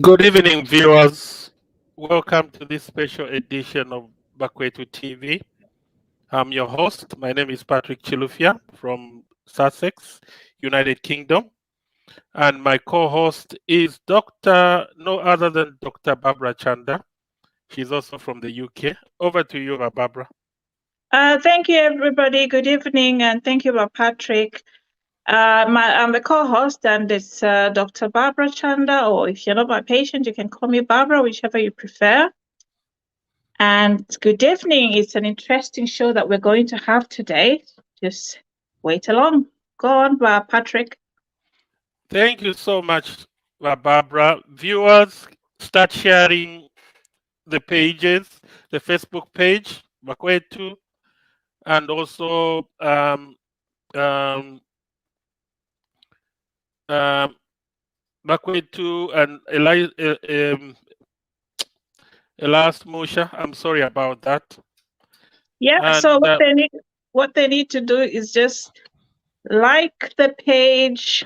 Good evening, viewers. Welcome to this special edition of Bakwetu TV. I'm your host. My name is Patrick Chilufya from Sussex, United Kingdom. And my co-host is no other than Dr. Barbara Chanda. She's also from the UK. Over to you, Barbara. Thank you, everybody. Good evening, and thank you, Patrick. I'm the co-host, and it's Dr. Barbara Chanda, or if you're not my patient, you can call me Barbara, whichever you prefer. And good evening. It's an interesting show that we're going to have today. Just wait along. Go on, Patrick. Thank you so much, Barbara. Viewers, start sharing the pages, the Facebook page, Bakwetu, and also Bakwetu and Elias Musha. I'm sorry about that. Yeah. And so what they need to do is just like the page,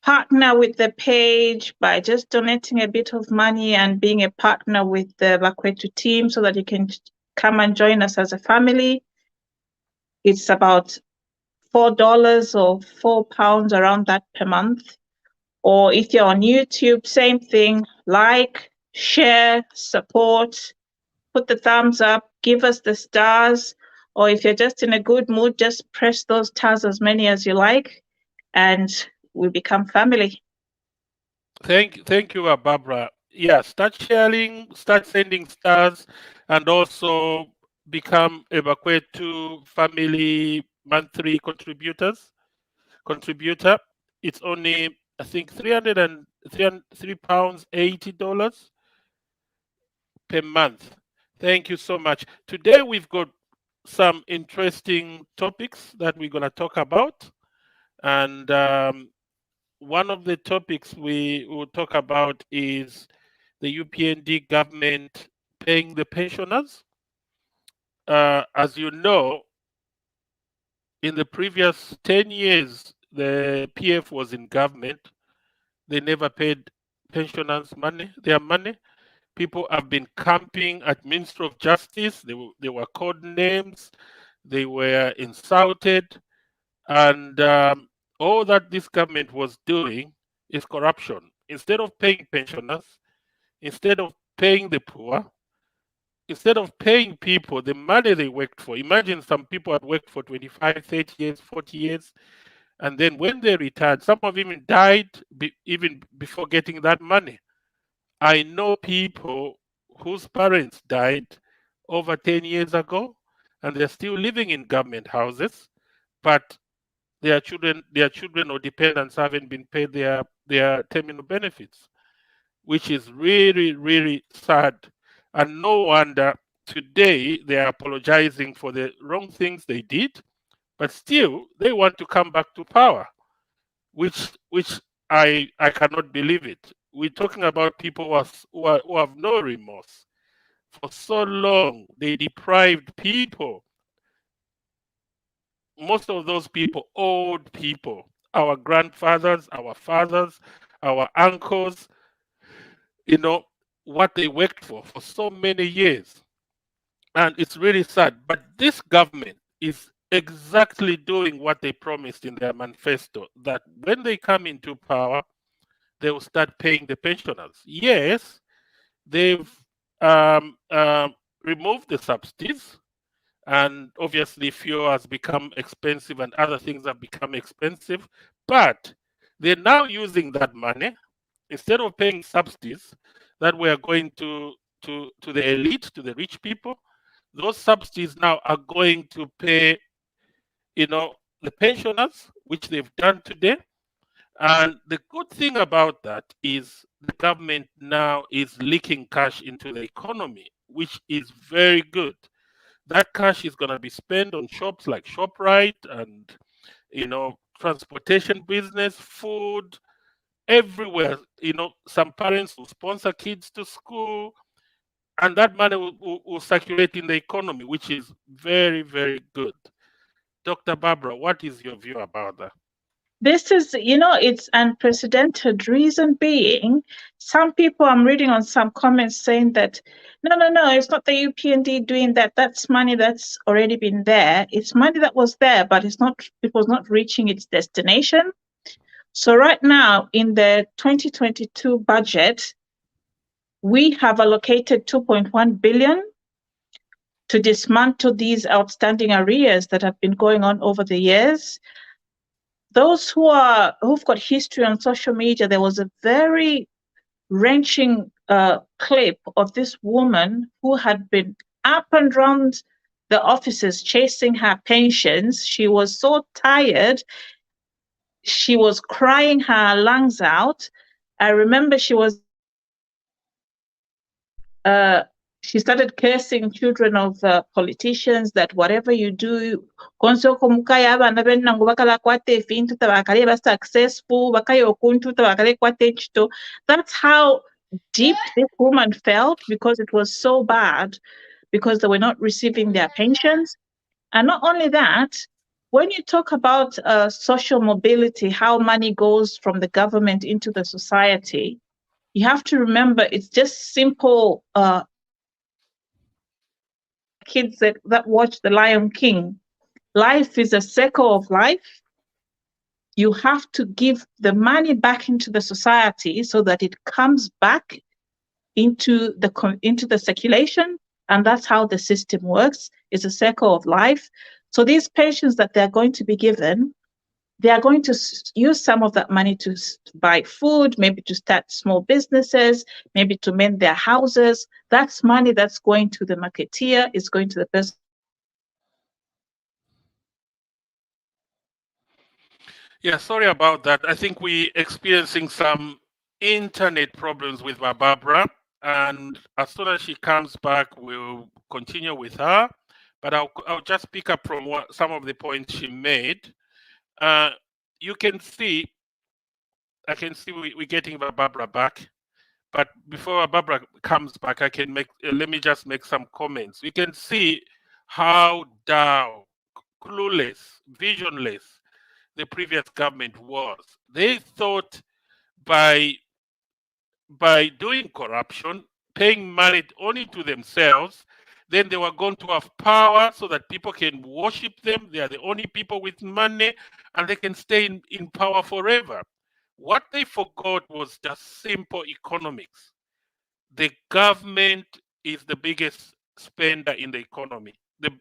partner with the page by just donating a bit of money and being a partner with the Bakwetu team so that you can come and join us as a family. It's about $4 or £4 around that per month. Or if you're on YouTube, same thing, like, share, support, put the thumbs up, give us the stars. Or if you're just in a good mood, just press those stars, as many as you like, and we become family. Thank you, Barbara. Yeah, start sharing, start sending stars, and also become a Bakwetu family monthly contributor. It's only, I think, £3.80 per month. Thank you so much. Today we've got some interesting topics that we're going to talk about, and one of the topics we will talk about is the UPND government paying the pensioners. As you know, in the previous 10 years, the PF was in government. They never paid pensioners their money. People have been camping at Ministry of Justice. They were called names. They were insulted. And all that this government was doing is corruption. Instead of paying pensioners, instead of paying the poor, instead of paying people the money they worked for. Imagine some people had worked for 25, 30 years, 40 years. And then when they retired, some of them even died even before getting that money. I know people whose parents died over 10 years ago, and they're still living in government houses, but their children or dependents haven't been paid their terminal benefits, which is really, really sad. And no wonder today they are apologizing for the wrong things they did, but still they want to come back to power, which I cannot believe it. We're talking about people who have no remorse. For so long, they deprived people. Most of those people, old people, our grandfathers, our fathers, our uncles, what they worked for so many years. And it's really sad. But this government is exactly doing what they promised in their manifesto, that when they come into power, they will start paying the pensioners. Yes, they've um, um, removed the subsidies, and obviously fuel has become expensive and other things have become expensive, but they're now using that money instead of paying subsidies that were going to the elite, to the rich people. Those subsidies now are going to pay, the pensioners, which they've done today. And the good thing about that is the government now is leaking cash into the economy, which is very good. That cash is going to be spent on shops like ShopRite and, transportation business, food, everywhere. Some parents will sponsor kids to school, and that money will circulate in the economy, which is very, very good. Dr. Barbara, what is your view about that? This is, it's unprecedented. Reason being, some people, I'm reading on some comments saying that, no, it's not the UPND doing that. That's money that's already been there. It's money that was there, but it was not reaching its destination. So right now, in the 2022 budget, we have allocated 2.1 billion to dismantle these outstanding arrears that have been going on over the years. Those who've got history on social media, there was a very wrenching clip of this woman who had been up and round the offices chasing her pensions. She was so tired. She was crying her lungs out. I remember she started cursing children of politicians that whatever you do, successful, that's how deep this woman felt, because it was so bad, because they were not receiving their pensions. And not only that, when you talk about social mobility, how money goes from the government into the society, you have to remember it's just simple kids that watch The Lion King. Life is a circle of life. You have to give the money back into the society so that it comes back into the circulation, and that's how the system works. It's a circle of life. So these pensions that they're going to be given, they are going to use some of that money to buy food, maybe to start small businesses, maybe to mend their houses. That's money that's going to the marketeer, is going to the person. Yeah, sorry about that. I think we're experiencing some internet problems with Barbara, and as soon as she comes back, we'll continue with her. But I'll just pick up from some of the points she made. You can see, I can see we're getting Barbara back. But before Barbara comes back, I can let me just make some comments. We can see how down, clueless, visionless the previous government was. They thought by doing corruption, paying money only to themselves, then they were going to have power so that people can worship them. They are the only people with money, and they can stay in power forever. What they forgot was just simple economics. The government is the biggest spender in the economy. The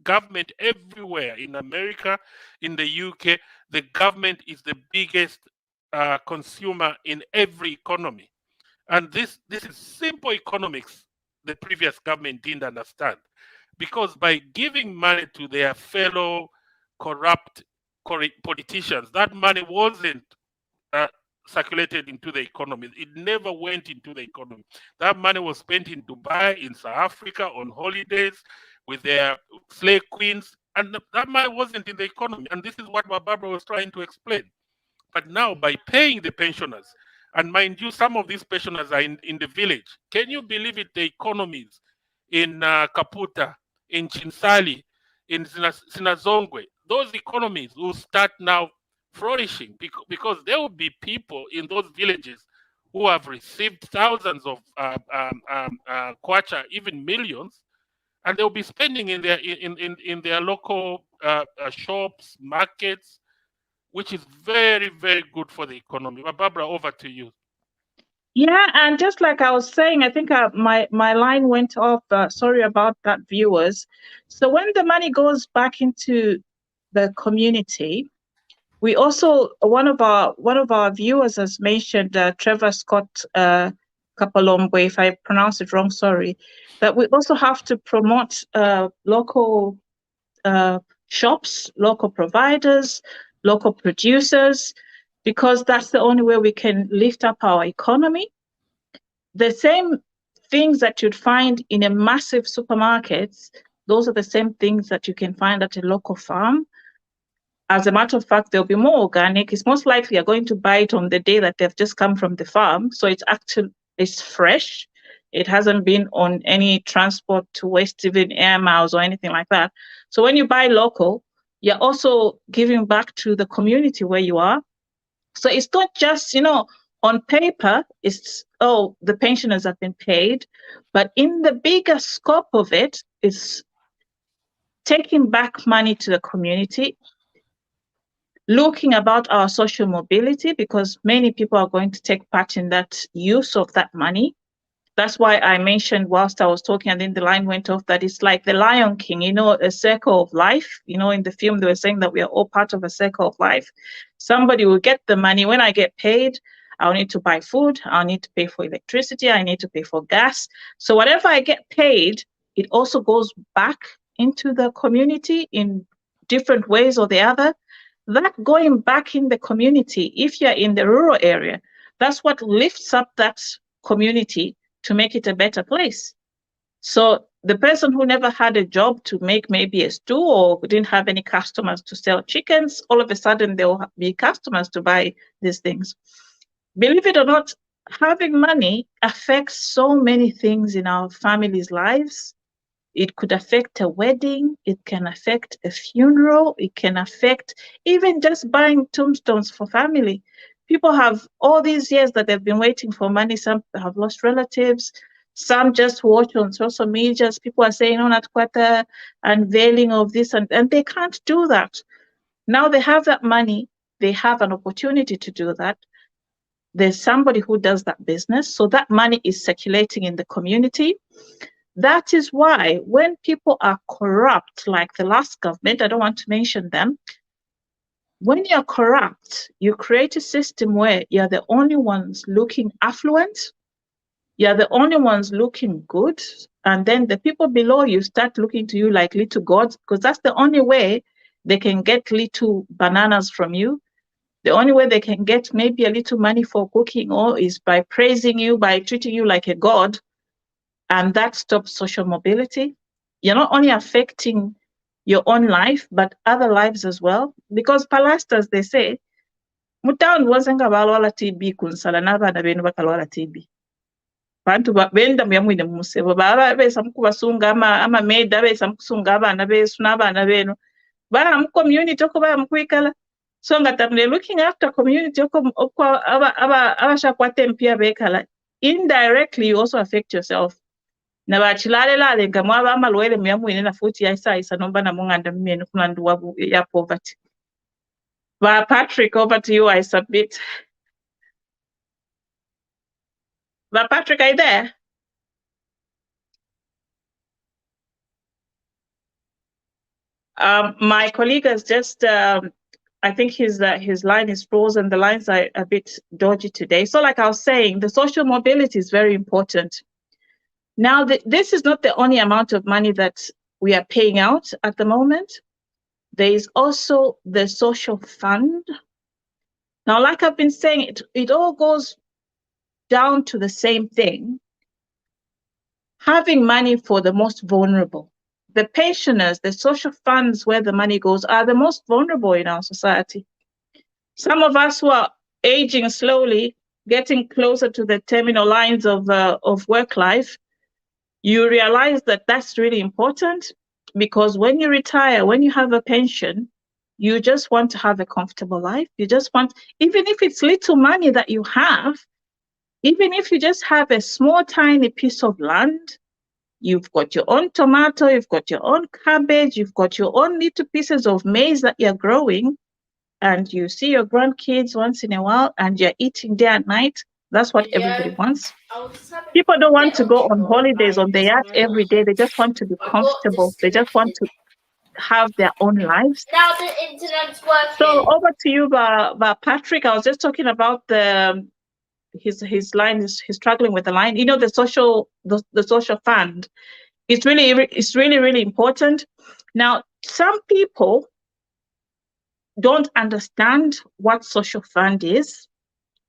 government everywhere in America, in the UK, the government is the biggest consumer in every economy. And this is simple economics the previous government didn't understand. Because by giving money to their fellow corrupt politicians, that money wasn't uh, circulated into the economy. It never went into the economy. That money was spent in Dubai, in South Africa, on holidays with their slave queens, and that money wasn't in the economy. And this is what Barbara was trying to explain. But now, by paying the pensioners, and mind you, some of these pensioners are in the village. Can you believe it? The economies in Kaputa, in Chinsali, in Sinazongwe, those economies will start now flourishing because there will be people in those villages who have received thousands of kwacha, even millions, and they'll be spending in their local shops, markets, which is very, very good for the economy. But Barbara, over to you. Yeah, and just like I was saying, I think my line went off. Sorry about that, viewers. So when the money goes back into the community, we also one of our viewers has mentioned Trevor Scott Kapalombo, if I pronounce it wrong, sorry, that we also have to promote local shops, local providers, local producers, because that's the only way we can lift up our economy. The same things that you'd find in a massive supermarket, those are the same things that you can find at a local farm. As a matter of fact, they'll be more organic. It's most likely you're going to buy it on the day that they've just come from the farm. So it's fresh. It hasn't been on any transport to waste, even air miles or anything like that. So when you buy local, you're also giving back to the community where you are. So it's not just, on paper, it's, oh, the pensioners have been paid. But in the bigger scope of it, it's taking back money to the community, looking about our social mobility, because many people are going to take part in that use of that money. That's why I mentioned whilst I was talking, and then the line went off, that it's like the Lion King, a circle of life. In the film, they were saying that we are all part of a circle of life. Somebody will get the money. When I get paid, I'll need to buy food. I'll need to pay for electricity. I need to pay for gas. So whatever I get paid, it also goes back into the community in different ways or the other. That going back in the community, if you're in the rural area, that's what lifts up that community to make it a better place. So the person who never had a job to make maybe a stew, or didn't have any customers to sell chickens, all of a sudden there will be customers to buy these things. Believe it or not, having money affects so many things in our families' lives. It could affect a wedding, it can affect a funeral, it can affect even just buying tombstones for family. People have all these years that they've been waiting for money. Some have lost relatives. Some just watch on social media. People are saying, not quite the unveiling of this, and they can't do that. Now they have that money. They have an opportunity to do that. There's somebody who does that business. So that money is circulating in the community. That is why when people are corrupt, like the last government, I don't want to mention them, when you're corrupt, you create a system where you're the only ones looking affluent, you're the only ones looking good, and then the people below you start looking to you like little gods, because that's the only way they can get little bananas from you. The only way they can get maybe a little money for cooking or is by praising you, by treating you like a god. And that stops social mobility. You're not only affecting your own life, but other lives as well. Because pastors, they say, mutaun wasenga balwala TB kunsala n'abaana benu bakalwala TB. Bantu benda muyamwine mumusebo baba besa mukubasunga amameda besa mukusunga abaana besu n'abaana benu baba mu community oko baba mukwikala. So nga tamule looking after community oko abashakwata empya bekala. Indirectly, you also affect yourself. Na bachilalelale nga mwaba amalwele muyamwine na futi yaisa nomba na munganda mmenu kulandu wabu ya poverty. Ba Patrick, over to you, I submit. Ba Patrick, are you there? My colleague has just, I think his line is frozen. The lines are a bit dodgy today. So like I was saying, the social mobility is very important. Now, this is not the only amount of money that we are paying out at the moment. There is also the social fund. Now, like I've been saying, it all goes down to the same thing. Having money for the most vulnerable. The pensioners, the social funds where the money goes are the most vulnerable in our society. Some of us who are aging slowly, getting closer to the terminal lines of work life, you realize that that's really important, because when you retire, when you have a pension, you just want to have a comfortable life. You just want, even if it's little money that you have, even if you just have a small, tiny piece of land, You've got your own tomato, you've got your own cabbage, you've got your own little pieces of maize that you're growing, and you see your grandkids once in a while and you're eating day and night. That's what everybody wants. People don't want to go on holidays on the yacht every day. They just want to be comfortable. They just want to have their own lives. Now the internet's So working. over to you, Patrick. I was just talking about his line. He's struggling with the line. You know, the social fund. It's really important. Now, some people don't understand what social fund is.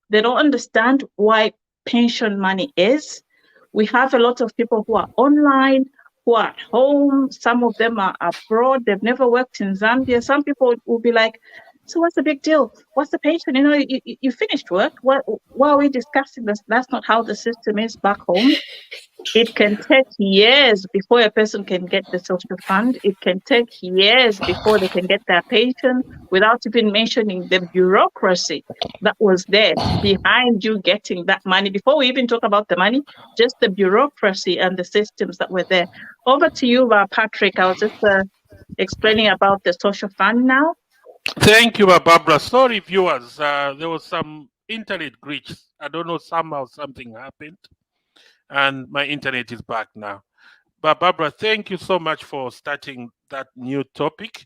They don't understand why pension money is. We have a lot of people who are online, who are at home. Some of them are abroad. They've never worked in Zambia. Some people will be like, so what's the big deal? What's the pension? You know, you finished work. Why are we discussing this? That's not how the system is back home. It can take years before a person can get the social fund. It can take years before they can get their pension, without even mentioning the bureaucracy that was there behind you getting that money. Before we even talk about the money, just the bureaucracy and the systems that were there. Over to you, Patrick. I was just explaining about the social fund now. Thank you, Barbara. Sorry, viewers. There was some internet glitch. I don't know, somehow something happened, and my internet is back now. But Barbara, thank you so much for starting that new topic.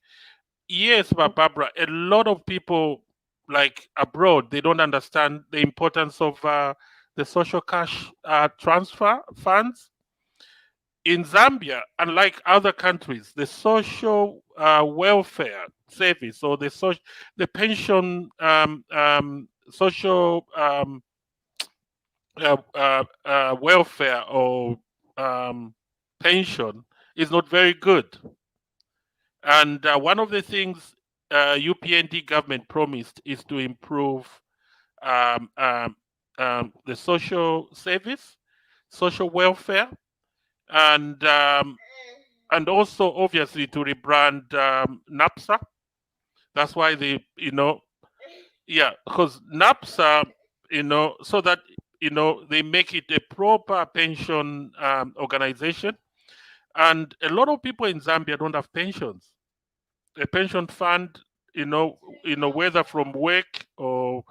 Yes, but Barbara, a lot of people like abroad, they don't understand the importance of the social cash transfer funds. In Zambia, unlike other countries, the social welfare service or the pension social welfare or pension is not very good. And one of the things UPND government promised is to improve the social service, social welfare, and also obviously to rebrand NAPSA. That's why because NAPSA, so that they make it a proper pension organization. And a lot of people in Zambia don't have pensions. A pension fund, whether from work or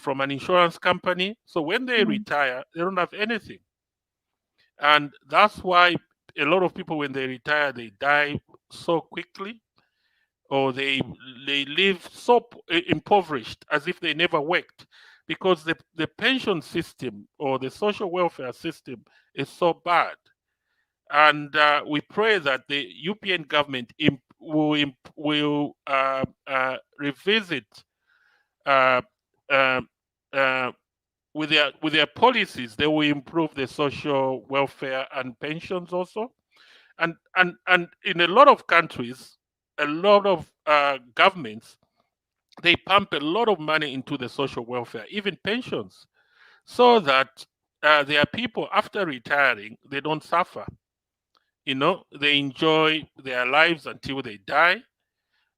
from an insurance company. So when they retire, they don't have anything. And that's why a lot of people, when they retire, they die so quickly, or they live so impoverished as if they never worked, because the pension system or the social welfare system is so bad. And we pray that the UPN government will revisit uh, uh, uh, with their policies. They will improve the social welfare and pensions also. And in a lot of countries, a lot of governments, they pump a lot of money into the social welfare, even pensions, so that their people, after retiring, they don't suffer. They enjoy their lives until they die.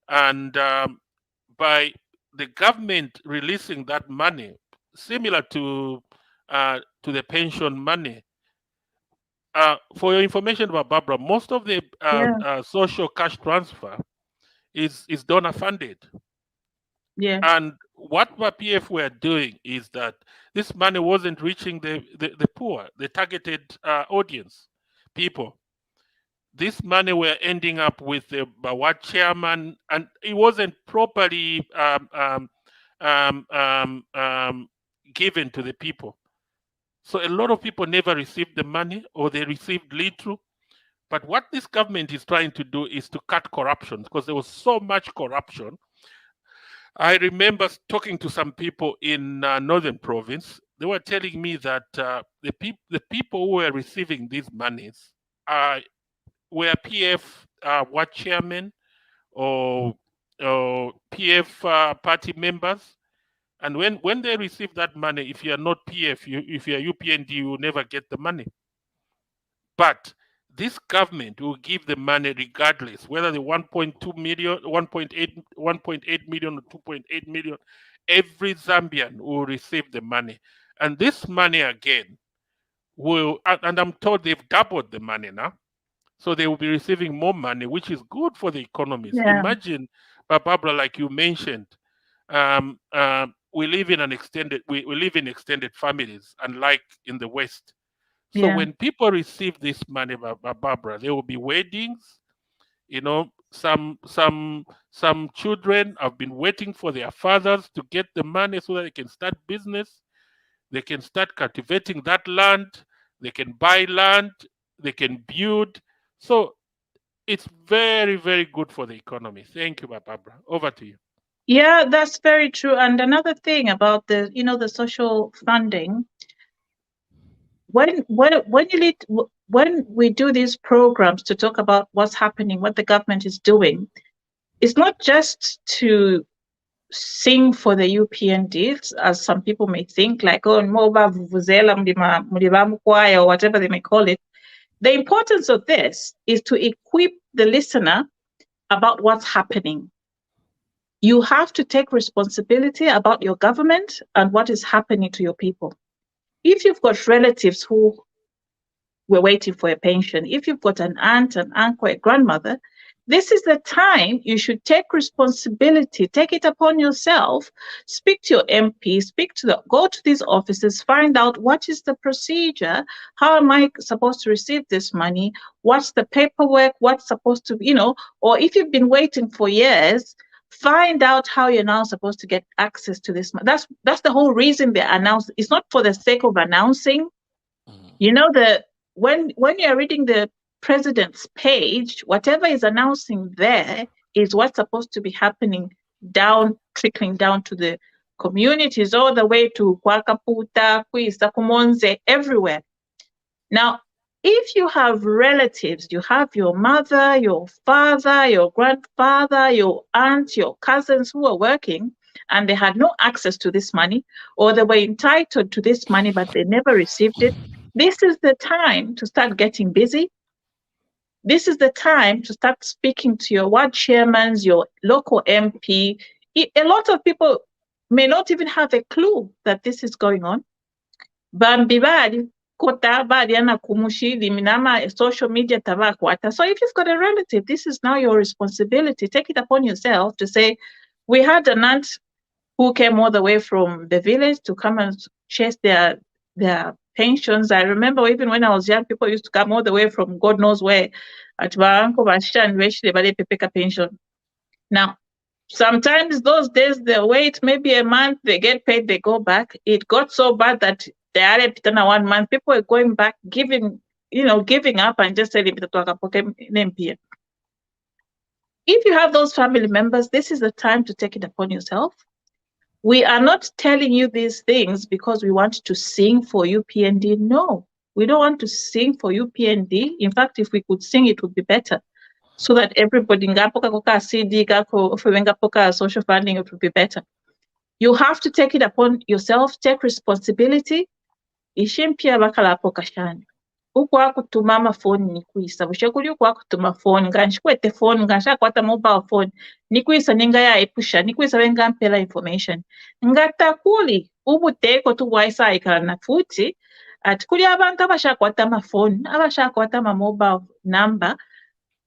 And by the government releasing that money, similar to the pension money. For your information about Barbara, most of the social cash transfer is donor funded. Yeah. And what PF were doing is that this money wasn't reaching the poor, the targeted audience, people. This money were ending up with the Bawat chairman, and it wasn't properly given to the people. So a lot of people never received the money, or they received little. But what this government is trying to do is to cut corruption, because there was so much corruption. I remember talking to some people in Northern Province. They were telling me that the people who were receiving these monies were PF what chairman or PF party members. And when they receive that money, if you are not PF, if you are UPND, you will never get the money. But this government will give the money regardless, whether the 1.2 million, 1.8 million, or 2.8 million. Every Zambian will receive the money. And this money, again, will, and I'm told they've doubled the money now. So they will be receiving more money, which is good for the economies. Yeah. Imagine, Barbara, like you mentioned, we live in we live in extended families, unlike in the West. So Yeah. when people receive this money, Barbara, there will be weddings. You know, some children have been waiting for their fathers to get the money so that they can start business. They can start cultivating that land. They can buy land. They can build. So it's very, very good for the economy. Thank you, Barbara. Over to you. Yeah, that's very true. And another thing about the, the social funding, when you lead, when we do these programs to talk about what's happening, what the government is doing, it's not just to sing for the UPNDs, as some people may think, like, oh, Moba Vuvuzela Mlima Choir, or whatever they may call it. The importance of this is to equip the listener about what's happening. You have to take responsibility about your government and what is happening to your people. If you've got relatives who were waiting for a pension, if you've got an aunt, an uncle, a grandmother, this is the time you should take responsibility, take it upon yourself, speak to your MP, go to these offices, find out what is the procedure, how am I supposed to receive this money, what's the paperwork, what's supposed to, or if you've been waiting for years, find out how you're now supposed to get access to this. That's the whole reason they announce. It's not for the sake of announcing. When you're reading the president's page, whatever is announcing there is what's supposed to be happening down, trickling down to the communities, all the way to Kwakaputa, Kwisa, Kumonze, everywhere. Now, if you have relatives, you have your mother, your father, your grandfather, your aunt, your cousins who are working, and they had no access to this money, or they were entitled to this money, but they never received it, this is the time to start getting busy. This is the time to start speaking to your ward chairmen, your local MP. A lot of people may not even have a clue that this is going on. Bambibali, kota bali ana kumushi liminama social media tabakwata. So if you've got a relative, this is now your responsibility. Take it upon yourself to say, we had an aunt who came all the way from the village to come and chase their pensions. I remember even when I was young, people used to come all the way from God knows where at Baranko Bashan, Pepeka pension. Now, sometimes those days they wait maybe a month, they get paid, they go back. It got so bad that they are 1 month. People are going back, giving up and just saying, if you have those family members, this is the time to take it upon yourself. We are not telling you these things because we want to sing for UPND. No, we don't want to sing for UPND. In fact, if we could sing, it would be better. So that everybody CD social funding, it would be better. You have to take it upon yourself, take responsibility. Ishimpia bakalapo kashani. Ukwakutuma amafoni nikwisa bushekuli ukwakutuma phone nganchikwete phone nganshakwata mobile phone nikwisa ningayayiphusha nikwisa vengampela information ngatakuli ubuteko tuwayisayikalana futhi ati kuli abantu abashakwata amafoni abashakwata ama-mobile number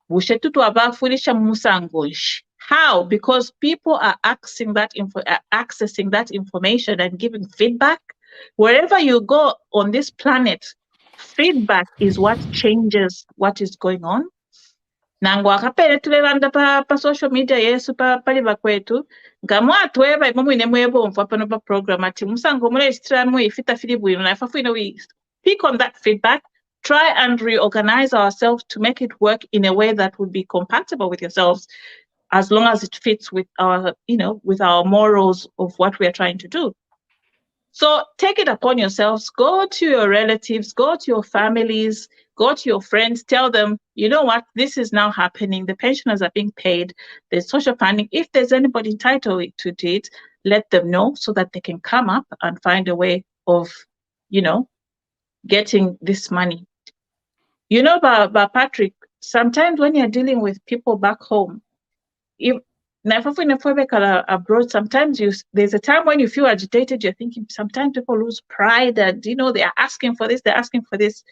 bushe tutu abafurisha musangoshi. How? Because people are accessing that information and giving feedback. Wherever you go on this planet, feedback is what changes what is going on. Nangu akapele tulevanda pa social media yesu pali bakwetu ngamwatweva imomu inemwebo mfapano pa program ati musango mule istramu ifita filibu ino nafafu ino we speak on that feedback, try and reorganize ourselves to make it work in a way that would be compatible with yourselves, as long as it fits with our with our morals of what we are trying to do. So take it upon yourselves, go to your relatives, go to your families, go to your friends, tell them, you know what, this is now happening. The pensioners are being paid, there's social funding. If there's anybody entitled to it, let them know so that they can come up and find a way of, getting this money. But Patrick, sometimes when you're dealing with people back home, if Now, if we abroad, sometimes there's a time when you feel agitated. You're thinking. Sometimes people lose pride, and they are asking for this. They're asking for this.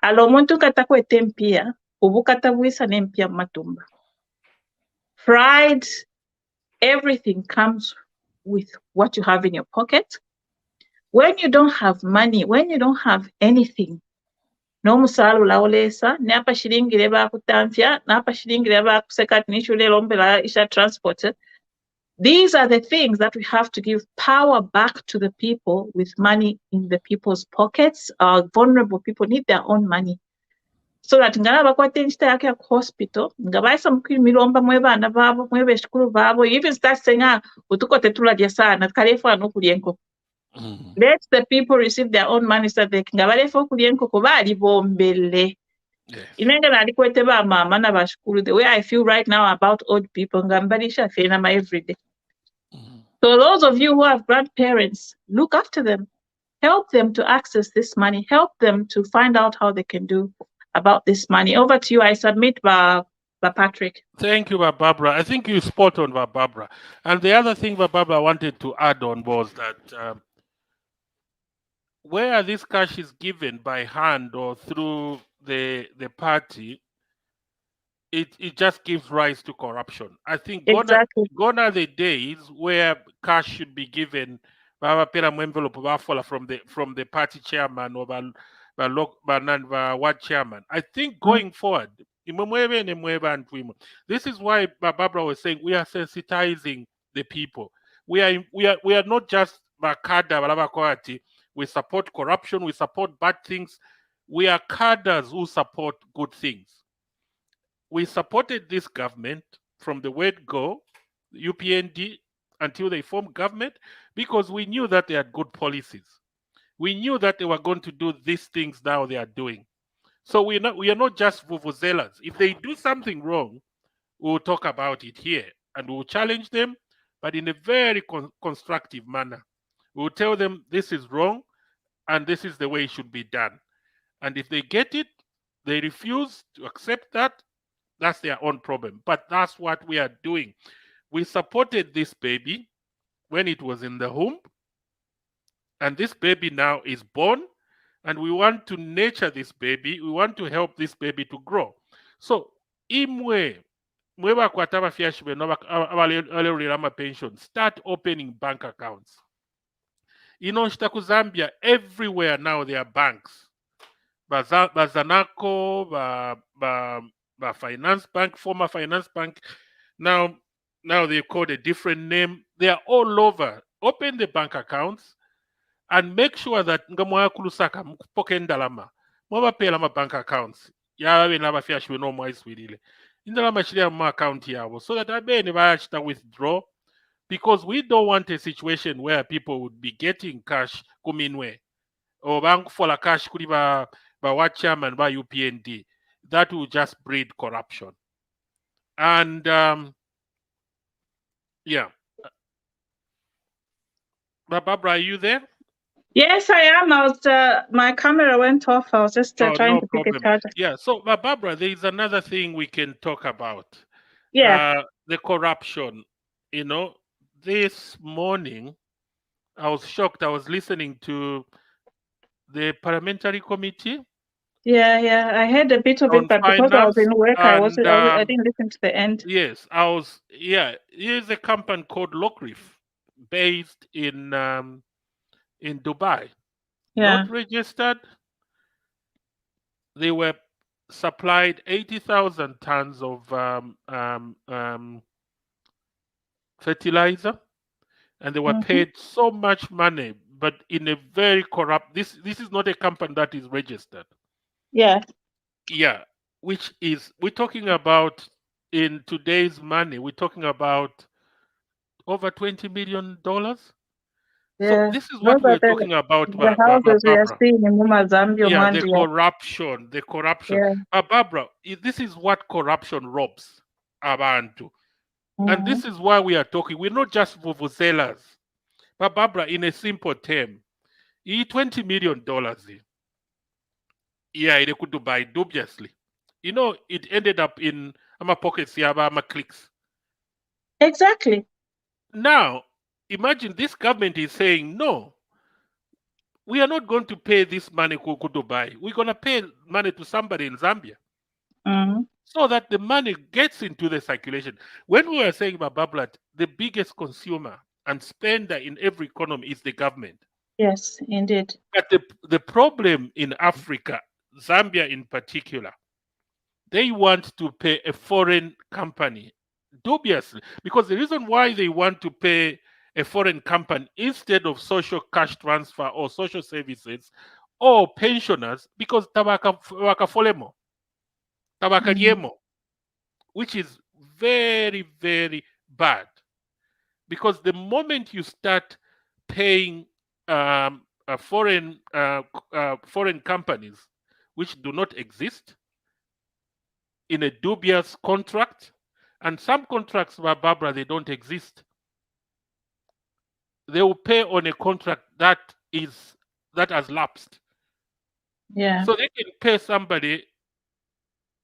Alo muntu katakwete empia, ubukatabuisa nempia matumba. Pride, everything comes with what you have in your pocket. When you don't have money, when you don't have anything, n'omusaala olawolesa n'apa shilingile bakutamfya n'apa shilingile bakuseka tinishule lombela isha transport. These are the things that we have to give power back to the people with money in the people's pockets. Vulnerable people need their own money. So that ngana bakwate nchita yake ya hospital, ngabaisa mukimilomba mwe bana babo, mwe beshukuru babo, you even start saying, utukote tuladya sana, kalefa anokulya enkoko. Let the people receive their own money so that they can ngabalefa okulya enkoko bali bombele. Inenga nalikwete ba mama na bashukuru. The way I feel right now about old people, ngambalisha fena ma every day. So those of you who have grandparents, look after them. Help them to access this money. Help them to find out how they can do about this money. Over to you. I submit by Patrick. Thank you, Barbara. I think you spot on, Barbara. And the other thing Barbara wanted to add on was that where this cash is given by hand or through the party, it just gives rise to corruption. I think gone are the days where cash should be given from the party chairman or ward chairman. I think going forward, this is why Barbara was saying we are sensitizing the people. We are not just we support corruption, we support bad things. We are cadres who support good things. We supported this government from the word go, UPND, until they formed government, because we knew that they had good policies. We knew that they were going to do these things now they are doing. So we are not just vuvuzelas. If they do something wrong, we'll talk about it here and we'll challenge them, but in a very constructive manner. We'll tell them this is wrong and this is the way it should be done. And if they get it, they refuse to accept that, that's their own problem. But that's what we are doing. We supported this baby when it was in the womb, and this baby now is born, and we want to nurture this baby. We want to help this baby to grow. So, imwe bakwata bafyashibwe abalolera pension, start opening bank accounts. Inonshitaku Zambia, everywhere now there are banks. Bazanako, finance bank, former finance bank. Now they've called a different name. They are all over. Open the bank accounts and make sure that ngamoya kulusaka mukupokendalama. Mwaba pelama bank accounts. Yawe nabafyashwe no mwaiswilile. Indalama shiria ma account yabo so that abene bayachita withdraw, because we don't want a situation where people would be getting cash kuminwe or bank for la cash kuri ba what chairman by UPND. That will just breed corruption. And yeah. Barbara, are you there? Yes, I am. My camera went off. I was just trying to pick a charger. Yeah. So, Barbara, there is another thing we can talk about. Yeah. The corruption. This morning, I was shocked. I was listening to the parliamentary committee. Yeah. I heard a bit of it, but because I was in work, I didn't listen to the end. Yes, here's a company called Lockreef, based in Dubai. Yeah. Not registered. They were supplied 80,000 tons of fertilizer, and they were paid so much money, but in a very corrupt. This is not a company that is registered. Yeah. Yeah, which is, we're talking about, in today's money, we're talking about over $20 million. Yeah. So this is what we're talking about. The houses we are seeing in Zambia. Yeah, the corruption. Yeah. Barbara, this is what corruption robs abantu. And this is why we are talking. We're not just vuvuzelas. But Barbara, in a simple term, $20 million. Yeah, it could buy dubiously. It ended up in my pockets, my clicks. Exactly. Now, imagine this government is saying, no, we are not going to pay this money to Dubai. We're going to pay money to somebody in Zambia Mm. so that the money gets into the circulation. When we were saying about Bablat, the biggest consumer and spender in every economy is the government. Yes, indeed. But the problem in Africa, Zambia in particular, they want to pay a foreign company dubiously, because the reason why they want to pay a foreign company instead of social cash transfer or social services or pensioners, because wakafolemo, Mm. tabakaliemo, which is very, very bad. Because the moment you start paying foreign companies which do not exist in a dubious contract, and some contracts, Barbara, they don't exist. They will pay on a contract that has lapsed. Yeah. So they can pay somebody,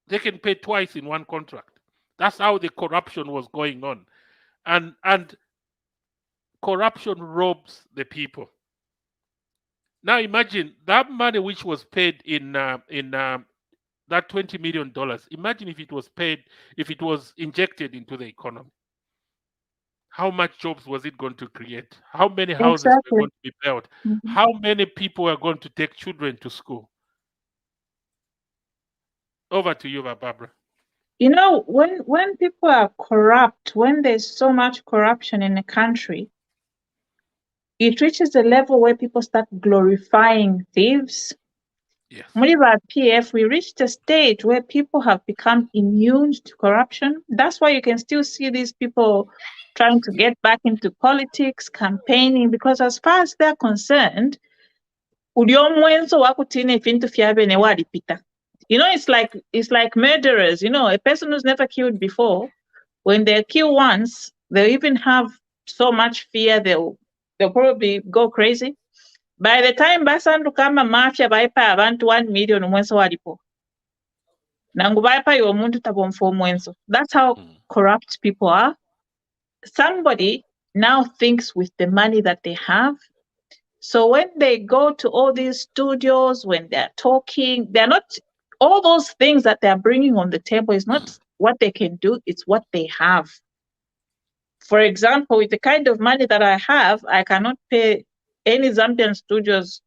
they can pay twice in one contract. That's how the corruption was going on. And corruption robs the people. Now imagine that money which was paid in that $20 million. Imagine if it was paid, if it was injected into the economy. How much jobs was it going to create? How many houses were Exactly. going to be built? Mhm. How many people are going to take children to school? Over to you, Barbara. You know, when people are corrupt, when there's so much corruption in a country, it reaches a level where people start glorifying thieves. Yes. Muri ba PF, we reached a stage where people have become immune to corruption. That's why you can still see these people trying to get back into politics, campaigning, because as far as they're concerned, uli omwenso wakutina ifintu fyabe ne walipita. You know, it's like murderers. You know, a person who's never killed before, when they kill once, they'll even have so much fear they'll probably go crazy. By the time basandu kama mafia baipa abantu 1 million omwenso walipo. Nangu baipa yo muntu tabomfa omwenso. That's how Mm. corrupt people are. Somebody now thinks with the money that they have. So when they go to all these studios, when they're talking, they're not, all those things that they're bringing on the table is not what they can do, it's what they have. For example, with the kind of money that I have, I cannot pay any Zambian studios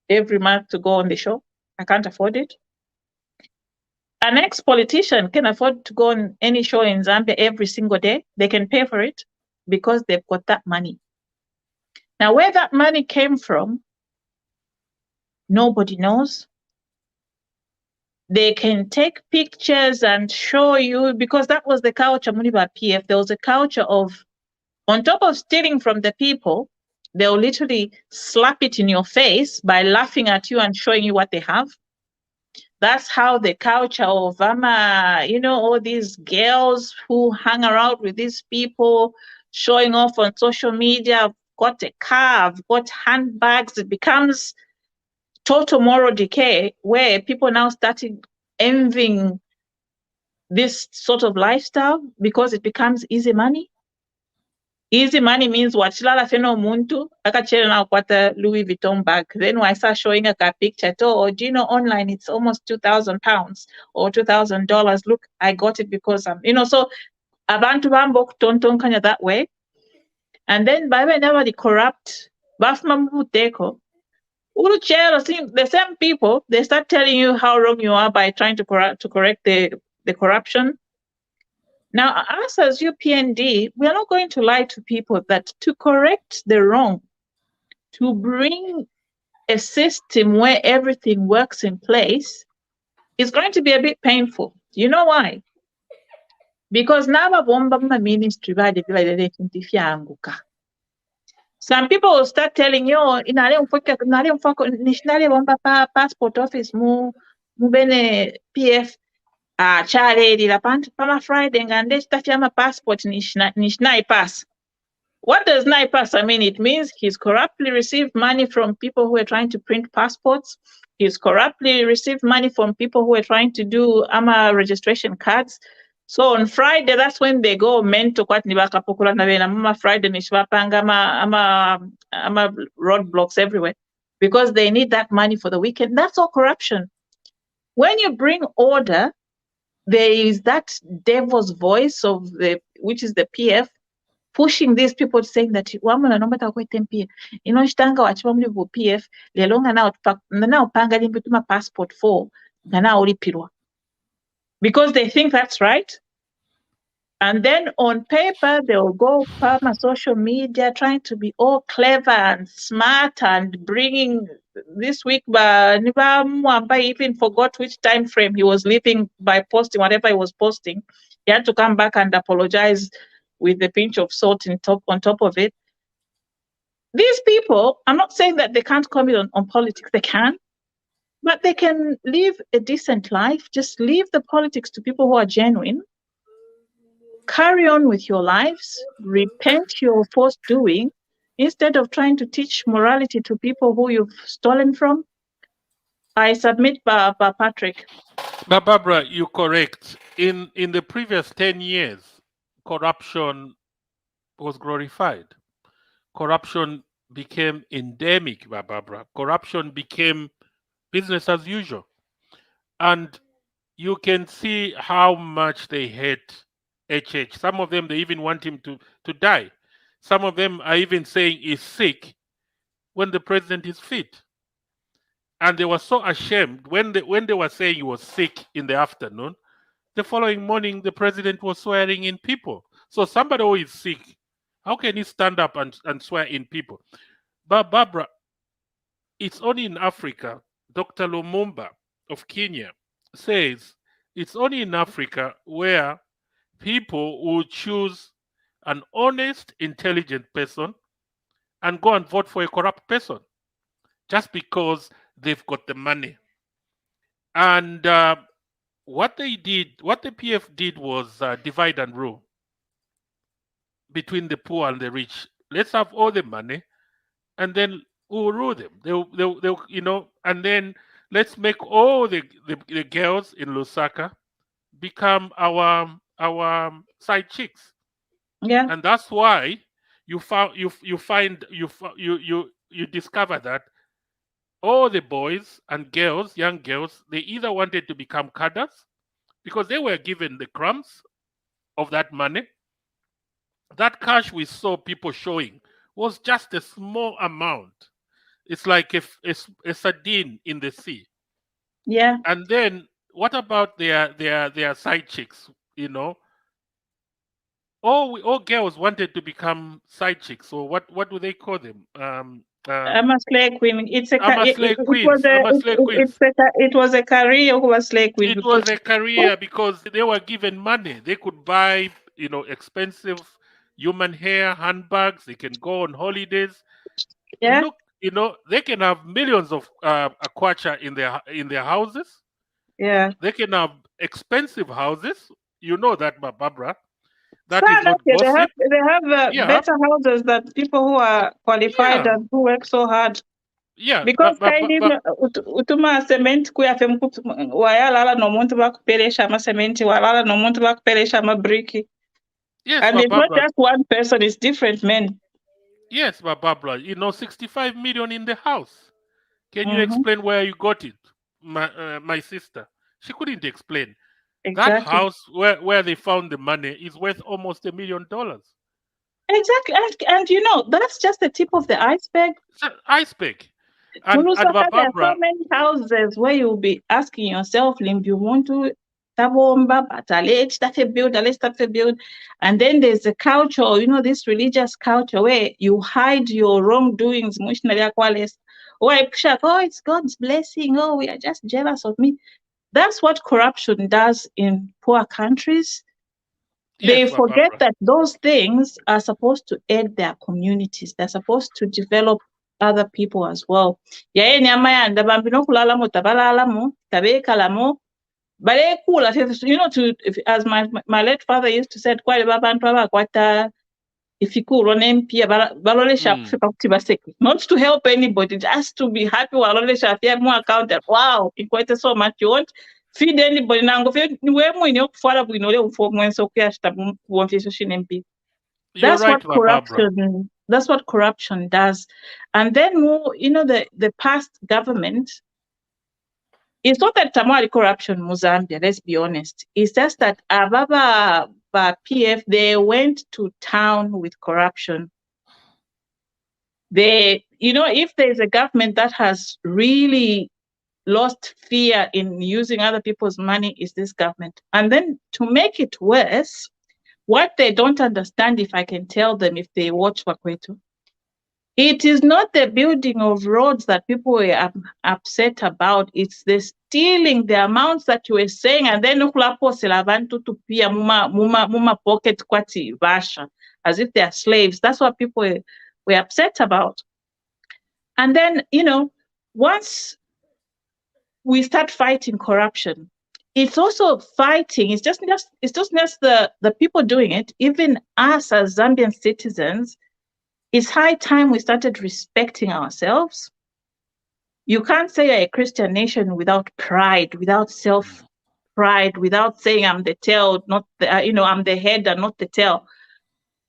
every month to go on the show. I can't afford it. An ex-politician can afford to go on any show in Zambia every single day. They can pay for it because they've got that money. Now, where that money came from, nobody knows. They can take pictures and show you, because that was the culture, Muniba PF. There was a culture of, on top of stealing from the people, they'll literally slap it in your face by laughing at you and showing you what they have. That's how the culture of all these girls who hang around with these people, showing off on social media, I've got a car, I've got handbags. It becomes total moral decay where people now started envying this sort of lifestyle because it becomes easy money. Easy money means what chilala feno muntu akachela na kwata Louis Vuitton bag. Then when I start showing a picture, oh, do you know online it's almost £2,000 or $2,000. Look, I got it because so abantu bambo tonton kanya that way. And then by whenever the corrupt bafma mubuteko, the same people, they start telling you how wrong you are by trying to correct the corruption. Now, us as UPND, we are not going to lie to people that to correct the wrong, to bring a system where everything works in place, is going to be a bit painful. You know why? Because now bomba ministry some people will start telling you, passport office mu bene PF chale la pama Friday ngande chitafyama passport nishnai pass. What does NAI pass? I mean, it means he's corruptly received money from people who are trying to print passports. He's corruptly received money from people who are trying to do AMA registration cards. So on Friday, that's when they go mental kwati nibakapukula na bena mama Friday nishibapanga ama roadblocks everywhere because they need that money for the weekend. That's all corruption. When you bring order, there is that devil's voice of which is the PF pushing these people saying that wamuna nomba takwete mpia inoshitanga wachibamuli PF lelonga na upanga limbi tuma passport for na ulipirwa because they think that's right. And then on paper, they'll go on social media trying to be all clever and smart and bringing this week. Niba Mwamba even forgot which time frame he was leaving by posting whatever he was posting. He had to come back and apologize with a pinch of salt on top of it. These people, I'm not saying that they can't comment on politics. They can, but they can live a decent life. Just leave the politics to people who are genuine. Carry on with your lives, repent your forced doing, instead of trying to teach morality to people who you've stolen from. I submit, Patrick. But Barbara, you're correct. In the previous 10 years, corruption was glorified. Corruption became endemic, Barbara. Corruption became business as usual. And you can see how much they hate HH. Some of them, they even want him to die. Some of them are even saying he's sick when the president is fit. And they were so ashamed when they were saying he was sick in the afternoon. The following morning, the president was swearing in people. So somebody who is sick, how can he stand up and swear in people? But Barbara, it's only in Africa. Dr. Lumumba of Kenya says it's only in Africa where people will choose an honest, intelligent person and go and vote for a corrupt person just because they've got the money. And what the PF did was divide and rule between the poor and the rich. Let's have all the money, and then we'll rule them. They'll and then let's make all the girls in Lusaka become our side chicks. Yeah. And that's why you discover that all the boys and girls, young girls, they either wanted to become cadres because they were given the crumbs of that money. That cash we saw people showing was just a small amount. It's like a sardine in the sea. Yeah. And then what about their side chicks? All girls wanted to become side chicks. So what do they call them? I'm a slave queen. It's a I'm a it slave was queens. a I'm a slave queens. it was a career who was slave queen. It was a career because they were given money. They could buy, expensive human hair, handbags. They can go on holidays. Yeah. Look, they can have millions of kwacha in their houses. Yeah. They can have expensive houses. You know that, Barbara. That So is not they gossip. have Yeah. better houses than people who are qualified Yeah. and who work so hard. Yeah. Because utuma cement kuyafe wayalala nomuntu bakupelesha ama cement walala nomuntu bakupelesha ama brick. Yes, And it's Barbara. not just one person, it's different men. Yes, Barbara. 65 million in the house. Can you explain where you got it? My sister, she couldn't explain. Exactly. That house where they found the money is worth almost $1 million. Exactly. And that's just the tip of the iceberg. It's an iceberg. And There are Barbara, so many houses where you'll be asking yourself, Lim, you want to tabomba, let's build. And then there's a culture, this religious culture where you hide your wrongdoings. Oh, it's God's blessing. Oh, we are just jealous of me. That's what corruption does in poor countries. They forget that those things are supposed to aid their communities. They're supposed to develop other people as well. As my late father used to say, not to help anybody, just to be happy. Wow, so much you want feed anybody nango fe niwe mwine okufala bwino le ufo mwenso kuyashita kuwonfyeso shinempi. You're right, Barbara. That's what corruption does. And then the past government, it's not that tamari corruption Mozambique, let's be honest. It's just that ababa PF, they went to town with corruption. If there's a government that has really lost fear in using other people's money, is this government. And then to make it worse, what they don't understand, if I can tell them if they watch Bakwetu, it is not the building of roads that people were upset about. It's the stealing, the amounts that you were saying, and then muma pocket kwati basha, as if they are slaves. That's what people were upset about. And then, once we start fighting corruption, it's also fighting. It's just the people doing it. Even us as Zambian citizens, it's high time we started respecting ourselves. You can't say you're a Christian nation without pride, without self-pride, without saying I'm the tail, not I'm the head and not the tail.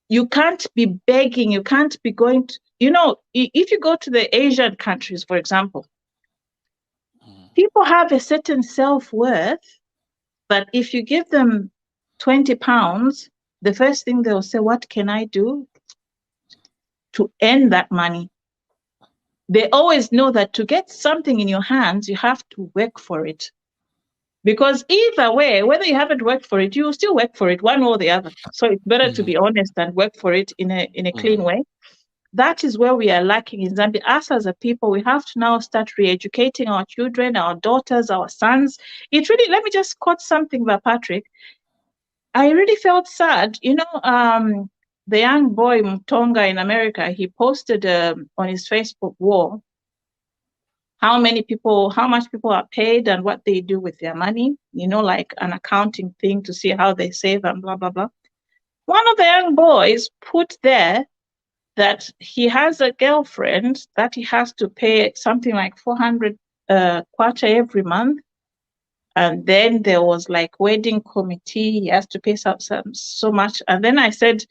You can't be begging. You can't be going to, if you go to the Asian countries, for example, people have a certain self-worth that if you give them 20 pounds, the first thing they'll say, what can I do to earn that money? They always know that to get something in your hands, you have to work for it. Because either way, whether you haven't worked for it, you will still work for it, one or the other. So it's better to be honest and work for it in a clean way. That is where we are lacking in Zambia. Us as a people, we have to now start re-educating our children, our daughters, our sons. It really, let me just quote something by Patrick. I really felt sad. The young boy Mtonga in America, he posted on his Facebook wall how much people are paid and what they do with their money, like an accounting thing to see how they save and blah, blah, blah. One of the young boys put there that he has a girlfriend that he has to pay something like 400 kwacha every month. And then there was like wedding committee, he has to pay so much. And then I said,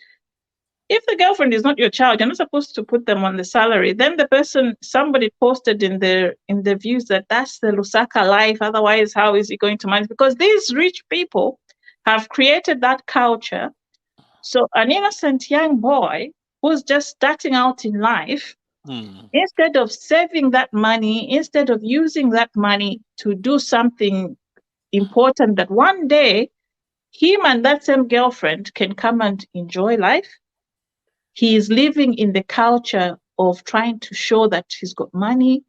if the girlfriend is not your child, you're not supposed to put them on the salary. Then somebody posted in the views that that's the Lusaka life. Otherwise, how is he going to manage? Because these rich people have created that culture. So an innocent young boy who's just starting out in life, instead of saving that money, instead of using that money to do something important that one day him and that same girlfriend can come and enjoy life, he is living in the culture of trying to show that he's got money,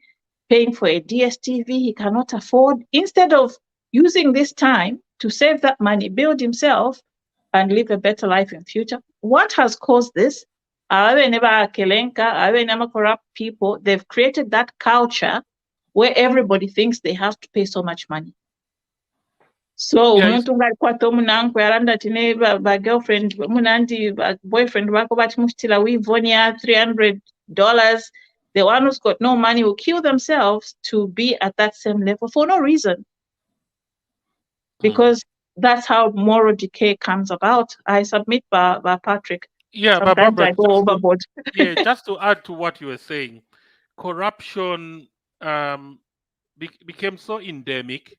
paying for a DSTV he cannot afford, instead of using this time to save that money, build himself, and live a better life in future. What has caused this? Corrupt people, they've created that culture where everybody thinks they have to pay so much money. So umuntu ngalikwata omunanku yaranda tine ba girlfriend munandi boyfriend wako bachimushitila wivonia $300. The one who's got no money will kill themselves to be at that same level for no reason. Because that's how moral decay comes about. I submit by Patrick. Yeah, sometimes but Barbara, I go overboard. Just to add to what you were saying, corruption became so endemic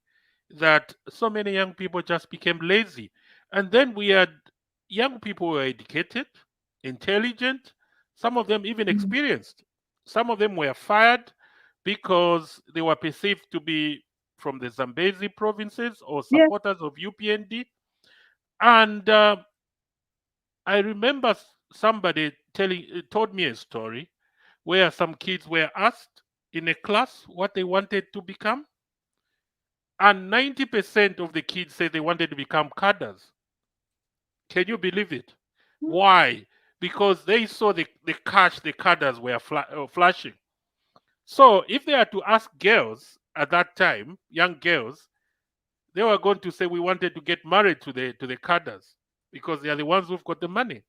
that so many young people just became lazy. And then we had young people who were educated, intelligent, some of them even experienced. Some of them were fired because they were perceived to be from the Zambezi provinces or supporters of UPND. And I remember somebody told me a story where some kids were asked in a class what they wanted to become. And 90% of the kids said they wanted to become cadres. Can you believe it? Why? Because they saw the cash the cadres were flashing. So if they had to ask girls at that time, young girls, they were going to say we wanted to get married to the cadres because they are the ones who've got the money.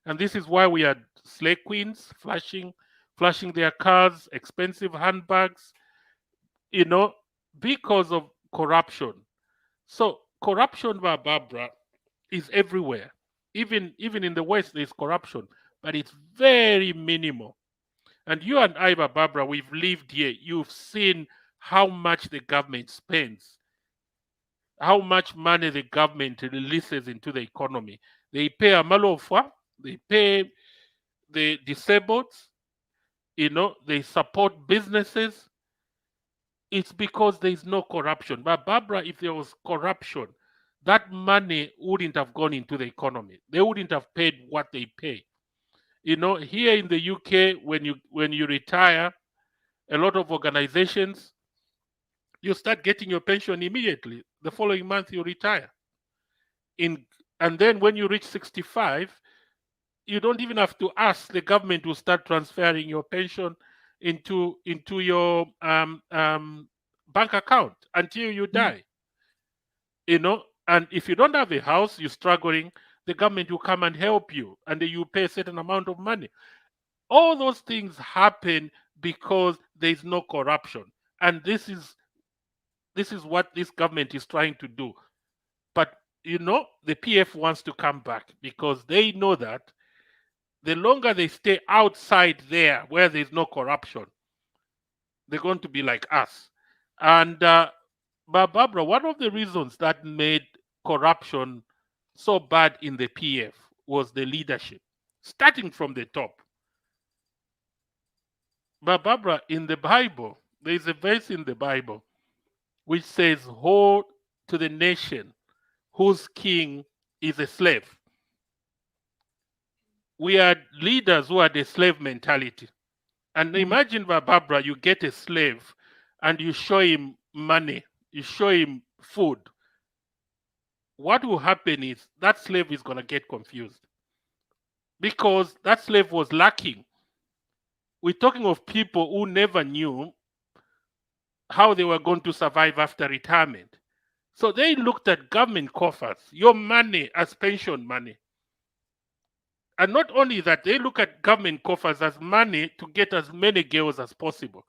And this is why we had slay queens flashing their cars, expensive handbags, because of corruption. So corruption, Barbara, is everywhere. Even in the West, there's corruption, but it's very minimal. And you and I, Barbara, we've lived here. You've seen how much the government spends, how much money the government releases into the economy. They pay Amalofa, they pay the disabled, they support businesses. It's because there is no corruption. But Barbara, if there was corruption, that money wouldn't have gone into the economy. They wouldn't have paid what they pay. Here in the UK, when you retire, a lot of organizations, you start getting your pension immediately. The following month you retire. In and then when you reach 65, you don't even have to ask. The government will start transferring your pension into your bank account until you die. And if you don't have a house, you're struggling, the government will come and help you, and then you pay a certain amount of money. All those things happen because there is no corruption, and this is what this government is trying to do. But the PF wants to come back because they know that the longer they stay outside there where there's no corruption, they're going to be like us. And but Barbara, one of the reasons that made corruption so bad in the PF was the leadership, starting from the top. But Barbara, in the Bible, there is a verse in the Bible which says, "Woe to the nation whose king is a slave." We are leaders who had a slave mentality. And imagine, Barbara, you get a slave and you show him money, you show him food. What will happen is that slave is going to get confused because that slave was lacking. We're talking of people who never knew how they were going to survive after retirement. So they looked at government coffers, your money as pension money. And not only that, they look at government coffers as money to get as many girls as possible,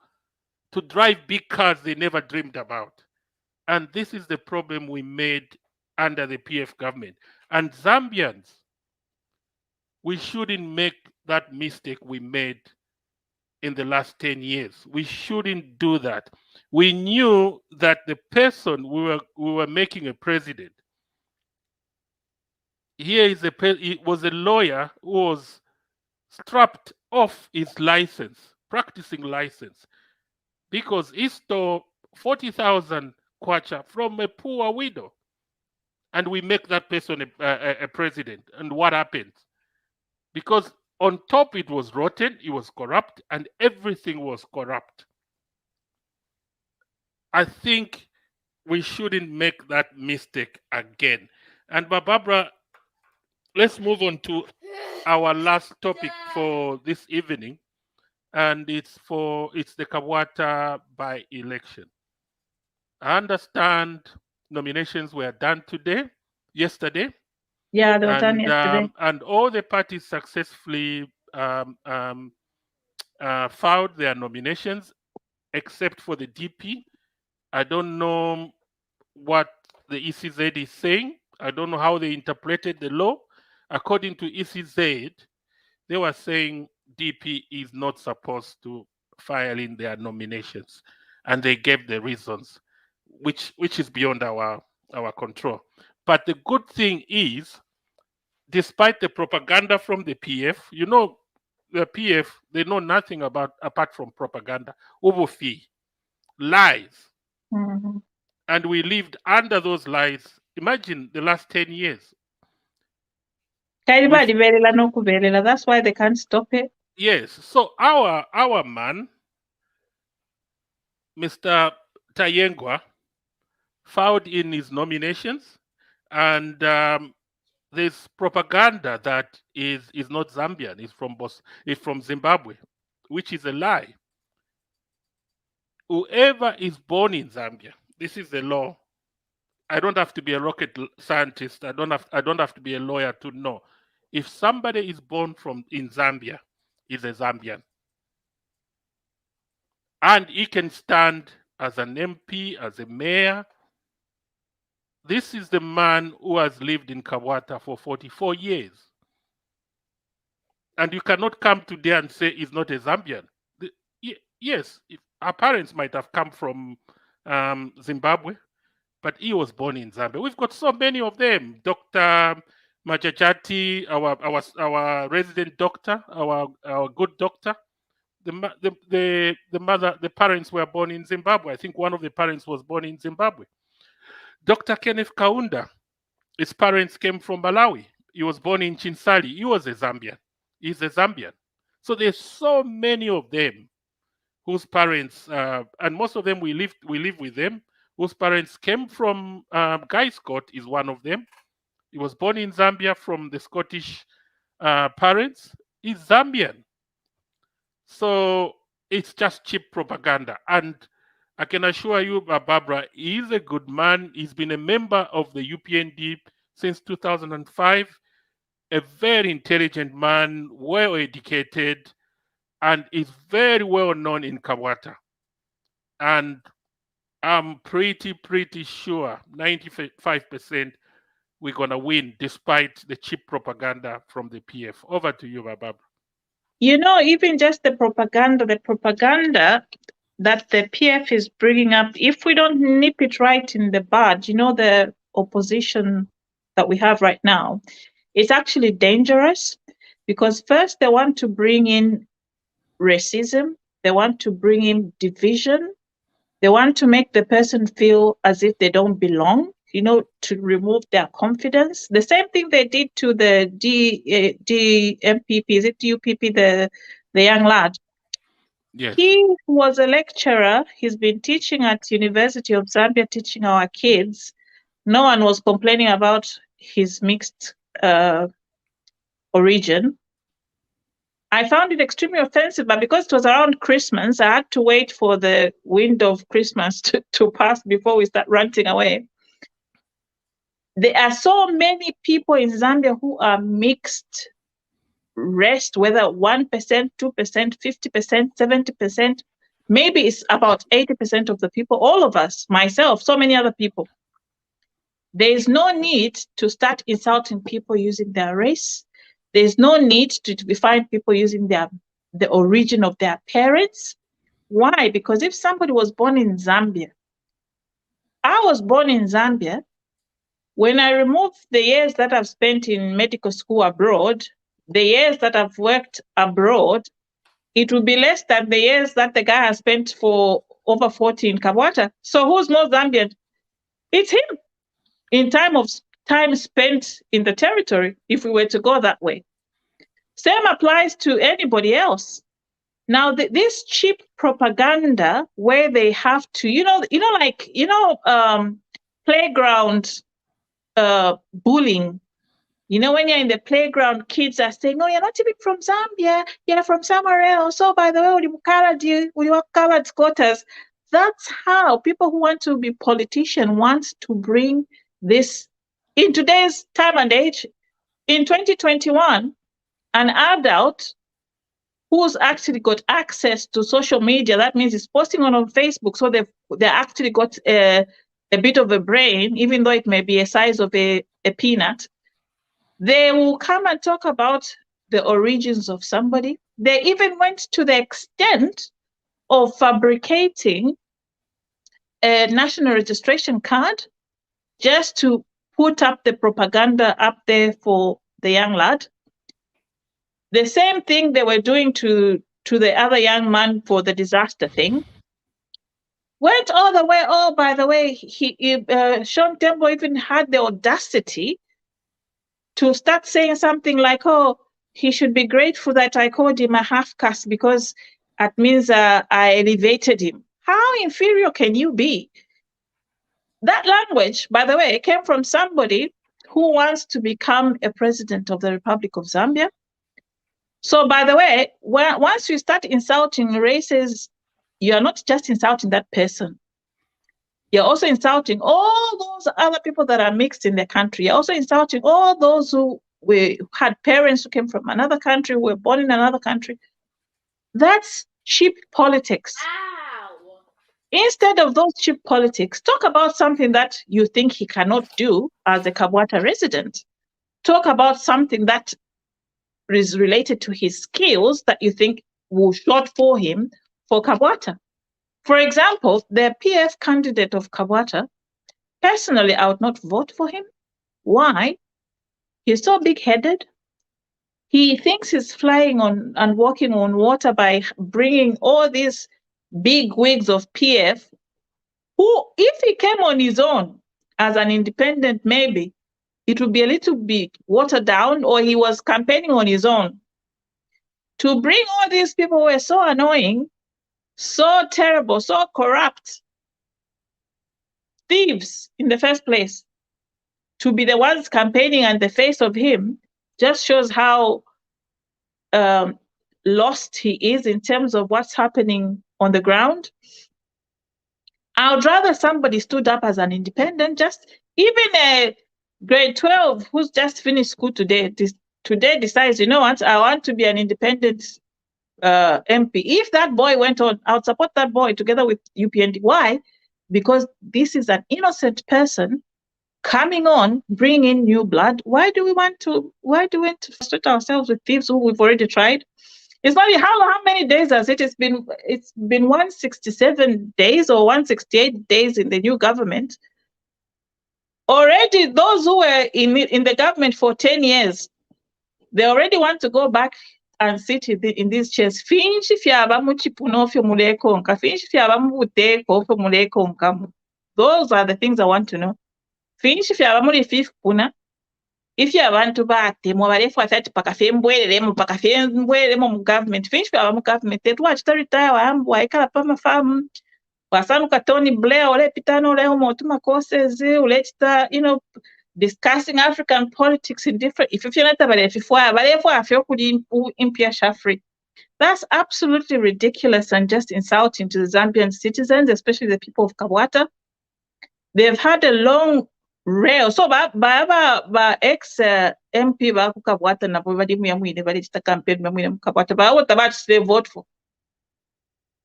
to drive big cars they never dreamed about. And this is the problem we made under the PF government. And Zambians, we shouldn't make that mistake we made in the last 10 years. We shouldn't do that. We knew that the person we were making a president, he was a lawyer who was strapped off his license, practicing license, because he stole 40,000 kwacha from a poor widow. And we make that person a president. And what happens? Because on top it was rotten, it was corrupt, and everything was corrupt. I think we shouldn't make that mistake again. And Barbara, let's move on to our last topic for this evening, and it's the Kabwata by-election. I understand nominations were done yesterday. Yeah, they were done yesterday. And all the parties successfully filed their nominations, except for the DP. I don't know what the ECZ is saying. I don't know how they interpreted the law. According to ECZ, they were saying DP is not supposed to file in their nominations, and they gave the reasons, which is beyond our control. But the good thing is, despite the propaganda from the PF, the PF, they know nothing apart from propaganda, ubufi, lies. Mm-hmm. And we lived under those lies. Imagine the last 10 years. That's why they can't stop it. Yes. So our man, Mr. Tayengwa, filed in his nominations, and there's propaganda that is not Zambian. It's from Zimbabwe, which is a lie. Whoever is born in Zambia, this is the law. I don't have to be a rocket scientist. I don't have to be a lawyer to know. If somebody is born in Zambia, is a Zambian, and he can stand as an MP, as a mayor. This is the man who has lived in Kabwata for 44 years. And you cannot come today and say he's not a Zambian. Yes, our parents might have come from Zimbabwe, but he was born in Zambia. We've got so many of them. Dr. Majajati, our resident doctor, our good doctor. The parents were born in Zimbabwe. I think one of the parents was born in Zimbabwe. Dr. Kenneth Kaunda, his parents came from Malawi. He was born in Chinsali. He was a Zambian. He's a Zambian. So there's so many of them whose parents, and most of them we live with them, whose parents came from. Guy Scott is one of them. He was born in Zambia from the Scottish parents. He's Zambian. So it's just cheap propaganda. And I can assure you, Barbara, he's a good man. He's been a member of the UPND since 2005. A very intelligent man, well educated, and is very well known in Kabwata. And I'm pretty sure 95% we're going to win despite the cheap propaganda from the PF. Over to you, Barbara. You know, even just the propaganda that the PF is bringing up, if we don't nip it right in the bud, you know, the opposition that we have right now, it's actually dangerous because first they want to bring in racism, they want to bring in division, they want to make the person feel as if they don't belong, you know, to remove their confidence. The same thing they did to the DMPP, is it DUPP, the young lad? Yes. He was a lecturer. He's been teaching at University of Zambia, teaching our kids. No one was complaining about his mixed origin. I found it extremely offensive, but because it was around Christmas, I had to wait for the wind of Christmas to pass before we start ranting away. There are so many people in Zambia who are mixed race, whether 1%, 2%, 50%, 70%, maybe it's about 80% of the people, all of us, myself, so many other people. There is no need to start insulting people using their race. There's no need to define people using the origin of their parents. Why? Because if somebody was born in Zambia, I was born in Zambia. When I remove the years that I've spent in medical school abroad, the years that I've worked abroad, it will be less than the years that the guy has spent for over 40 in Kabwata. So who's more Zambian? It's him. In time spent in the territory, if we were to go that way. Same applies to anybody else. Now, this cheap propaganda where they have to, playground bullying. You know, when you're in the playground, kids are saying, "Oh, you're not even from Zambia, you're from somewhere else. Oh, by the way, we work covered squatters." That's how people who want to be politicians want to bring this in today's time and age. In 2021, an adult who's actually got access to social media, that means he's posting on Facebook, so they actually got a bit of a brain, even though it may be a size of a peanut. They will come and talk about the origins of somebody. They even went to the extent of fabricating a national registration card just to put up the propaganda up there for the young lad. The same thing they were doing to the other young man for the disaster thing. Went all the way, oh, by the way, Sean Tembo even had the audacity to start saying something like, "Oh, he should be grateful that I called him a half-caste because that means I elevated him." How inferior can you be? That language, by the way, came from somebody who wants to become a president of the Republic of Zambia. So, by the way, once you start insulting races, you're not just insulting that person. You're also insulting all those other people that are mixed in the country. You're also insulting all those who had parents who came from another country, who were born in another country. That's cheap politics. Ow. Instead of those cheap politics, talk about something that you think he cannot do as a Kabwata resident. Talk about something that is related to his skills that you think will short for him for Kabwata. For example, the PF candidate of Kabwata, personally, I would not vote for him. Why? He's so big headed. He thinks he's flying on and walking on water by bringing all these big wigs of PF, who, if he came on his own as an independent, maybe it would be a little bit watered down, or he was campaigning on his own. To bring all these people who were so annoying, so terrible, so corrupt, thieves in the first place, to be the ones campaigning and the face of him, just shows how lost he is in terms of what's happening on the ground. I would rather somebody stood up as an independent, just even a grade 12 who's just finished school today, today decides, you know what, I want to be an independent MP. If that boy went on, I would support that boy together with UPND. Why? Because this is an innocent person coming on, bringing new blood. Why do we want to frustrate ourselves with thieves who we've already tried? It's not how many days has it? It's been 167 days or 168 days in the new government. Already those who were in the government for 10 years, they already want to go back and sit in these chairs. Finchi fyaba muchipuno fyo mulekonka. Finchi fyaba mubuteko fyo mulekonka. Those are the things I want to know. Finchi fyaba muri fifpuna. Ifyo abantu batemwa balefu atati pakafe mbwereremo mu government. Finchi fyaba mu government. Tetwa chitaritaya wambu waikala pama famu. Wasanuka Tony Blair ole pitano ole motuma courses ulechita, discussing African politics in different. If you're not about it, that's absolutely ridiculous and just insulting to the Zambian citizens, especially the people of Kabwata. They've had a long rail. So ba ex MP ba Kabwata na badi muyamwine badi chita campaign muyamwine Kabwata ba what about they vote for?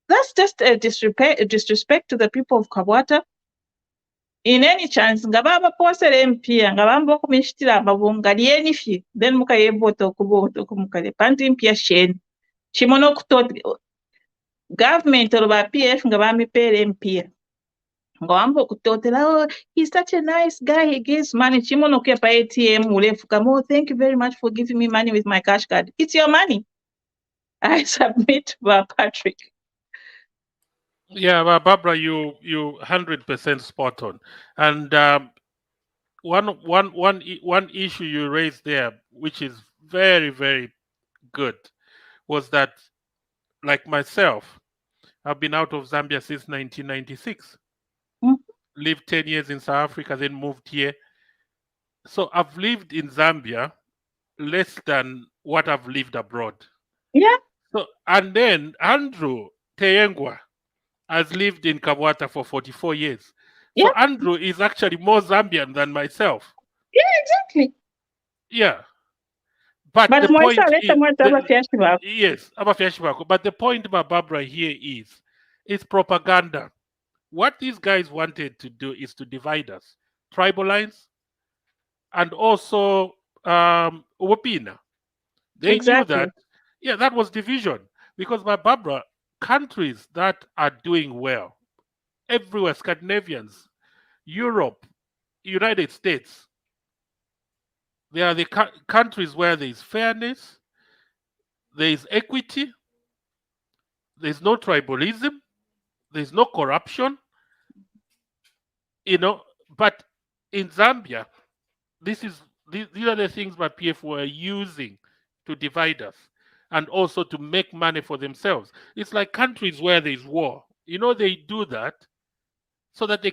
That's just a disrespect to the people of Kabwata. In any chance, ngababa posere mpia ngabamba kumishitira amabunga lienifi then mukayeboto kuboto kumukale panti mpia shen chimono kutot government or ba PF ngabami pere mpia ngabamba kutotela, oh, he's such a nice guy, he gives money chimono kepa ATM ulefu kamo, thank you very much for giving me money with my cash card. It's your money. I submit to Patrick. Yeah, but Barbara, you 100% spot on. And one issue you raised there, which is very, very good, was that, like myself, I've been out of Zambia since 1996. Lived 10 years in South Africa, then moved here. So I've lived in Zambia less than what I've lived abroad. Yeah. So, and then Andrew Teyengwa has lived in Kabwata for 44 years. So Yeah. Andrew is actually more Zambian than myself. Yeah, exactly. Yeah. But the point is, yes, but the point about Barbara here is, it's propaganda. What these guys wanted to do is to divide us, tribal lines, and also Wopina. They knew that, yeah, that was division. Because by Barbara, countries that are doing well, everywhere, Scandinavians, Europe, United States, they are the countries where there is fairness, there is equity, there's no tribalism, there's no corruption, but in Zambia, these are the things that PF were using to divide us and also to make money for themselves. It's like countries where there's war. They do that so that the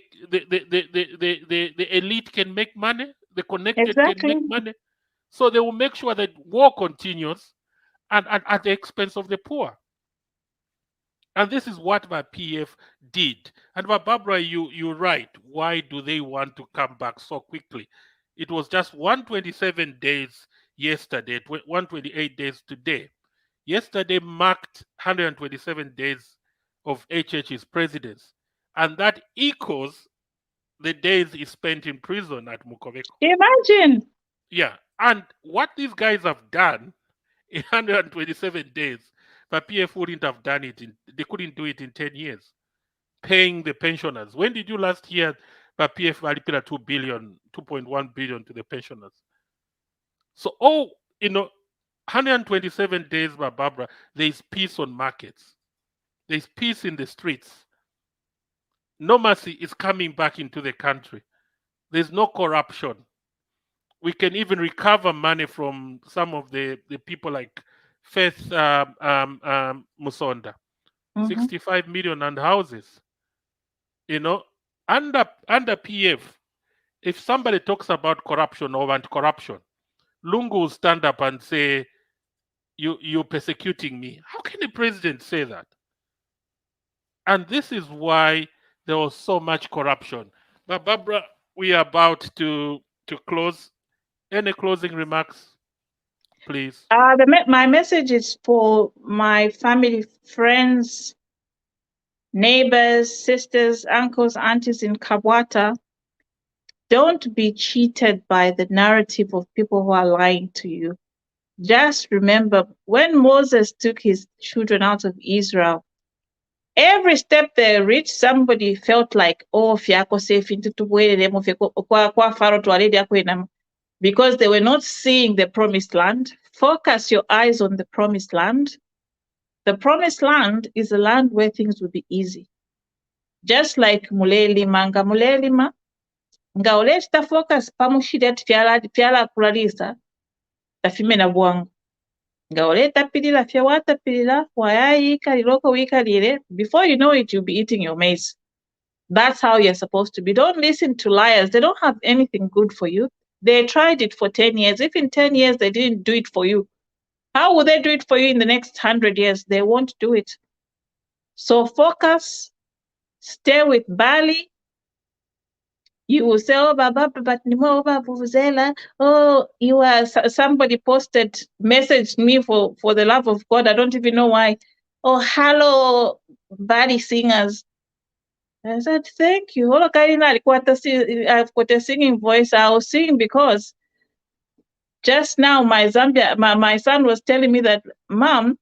elite can make money, the connected can make money. So they will make sure that war continues and at the expense of the poor. And this is what my PF did. And Barbara, you're right. Why do they want to come back so quickly? It was just 127 days yesterday, 128 days today. Yesterday marked 127 days of HH's presidency. and that equals the days he spent in prison at Mukoveko. Imagine. Yeah, and what these guys have done in 127 days, but PF wouldn't have done it. They couldn't do it in 10 years. Paying the pensioners. When did you last hear but PF alipira 2 billion, 2.1 billion to the pensioners? So, 127 days, by Barbara, there is peace on markets. There is peace in the streets. Normalcy is coming back into the country. There's no corruption. We can even recover money from some of the people like Faith Musonda, 65 million and houses. Under PF, if somebody talks about corruption or anti-corruption, Lungu will stand up and say, you're persecuting me. How can the president say that? And this is why there was so much corruption. But Barbara, we are about to close. Any closing remarks, please? My message is for my family, friends, neighbors, sisters, uncles, aunties in Kabwata. Don't be cheated by the narrative of people who are lying to you. Just remember, when Moses took his children out of Israel, every step they reached, somebody felt like, oh, fiako safe into because they were not seeing the promised land. Focus your eyes on the promised land. The promised land is a land where things will be easy. Just like mulelima, nga oleta focus pamushidet fyala kulalisa, tafimena bwangu. Nga oleta pilila fya wata pilila, wayayika liloko wikalile, before you know it, you'll be eating your maize. That's how you're supposed to be. Don't listen to liars. They don't have anything good for you. They tried it for 10 years. If in 10 years they didn't do it for you, how will they do it for you in the next 100 years? They won't do it. So focus, stay with Bali. You will say, oh, Baba, but oh, you are, somebody messaged me for the love of God. I don't even know why. Oh, hello, Bali singers. I said, thank you. I've got a singing voice. I'll sing because just now my son was telling me that, Mom,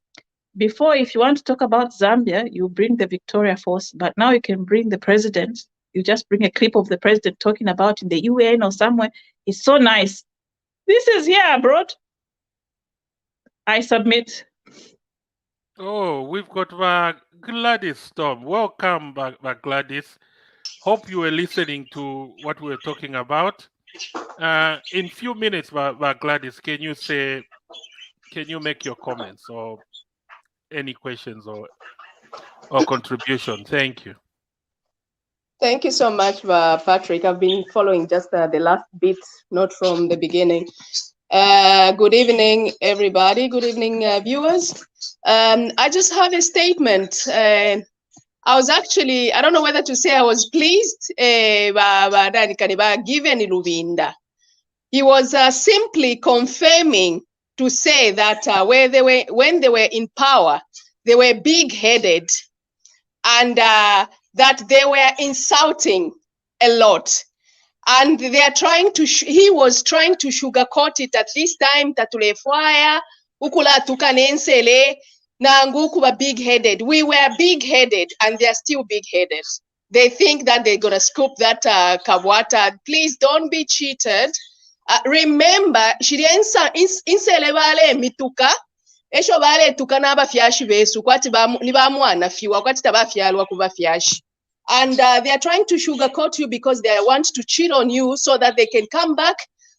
before, if you want to talk about Zambia, you bring the Victoria Force, but now you can bring the president. You just bring a clip of the president talking about in the UN or somewhere. It's so nice. This is here abroad. I submit. Oh, we've got Gladys Storm. Welcome back, Gladys. Hope you were listening to what we were talking about. In few minutes, Gladys, can you make your comments or any questions or contribution? Thank you. Thank you so much, Patrick. I've been following just the last bit, not from the beginning. Good evening, everybody. Good evening, viewers. I just have a statement. I was actually, I don't know whether to say I was pleased, given Lubinda. He was simply confirming to say that when they were in power, they were big-headed and that they were insulting a lot. And they are trying to, he was trying to sugarcoat it at this time, tatulefwaya, ukula tukanensele, nangukuba big-headed. We were big-headed and they are still big-headed. They think that they're going to scoop that Kabwata. Please don't be cheated. Remember, shiriensa insele vale mituka, esho vale tukana abafyashi besu, kwati nibamwana fiwa, kwati tabafyalwa kubafyashi. And they are trying to sugarcoat you because they want to cheat on you so that they can come back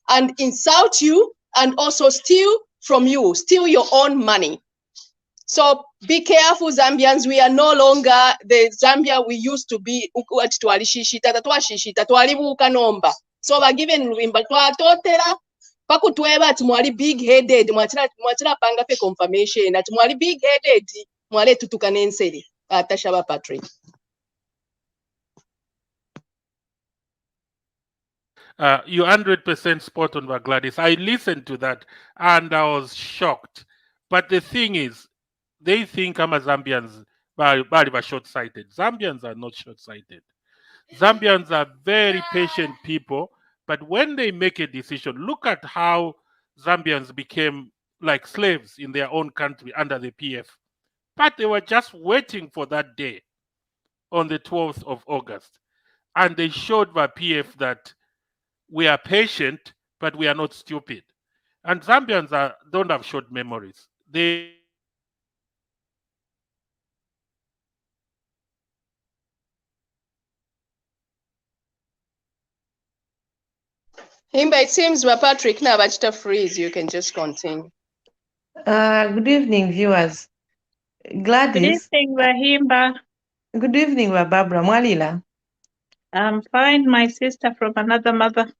and insult you and also steal from you, steal your own money. So be careful, Zambians. We are no longer the Zambia we used to be. So we're given pakutweba ati mwali big headed mwachira panga pe confirmation ati mwali big headed mwale tutukane enseri atashaba Patrick. You're 100% spot on, Gladys. I listened to that and I was shocked. But the thing is, they think Zambians bali short-sighted. Zambians are not short-sighted. Zambians are very patient people, but when they make a decision, look at how Zambians became like slaves in their own country under the PF. But they were just waiting for that day on the 12th of August. And they showed the PF that we are patient, but we are not stupid. And Zambians don't have short memories. They Himba, it seems Patrick now about freeze. You can just continue. Good evening, viewers. Good Gladys. evening, Rahimba. Good evening, Barbara Mwalila. I'm fine, my sister from another mother.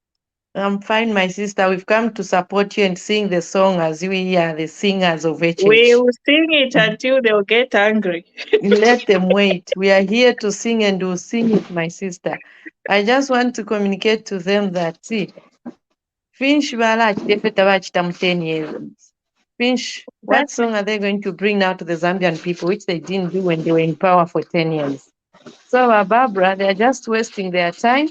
I'm fine, my sister. We've come to support you and sing the song as we are the singers of HH. We will sing it until they'll get angry. Let them wait. We are here to sing and we'll sing it, my sister. I just want to communicate to them that, see, Finch Bala Chitefeta 10 years. Finch, what song are they going to bring now to the Zambian people, which they didn't do when they were in power for 10 years? So, Barbara, they're just wasting their time.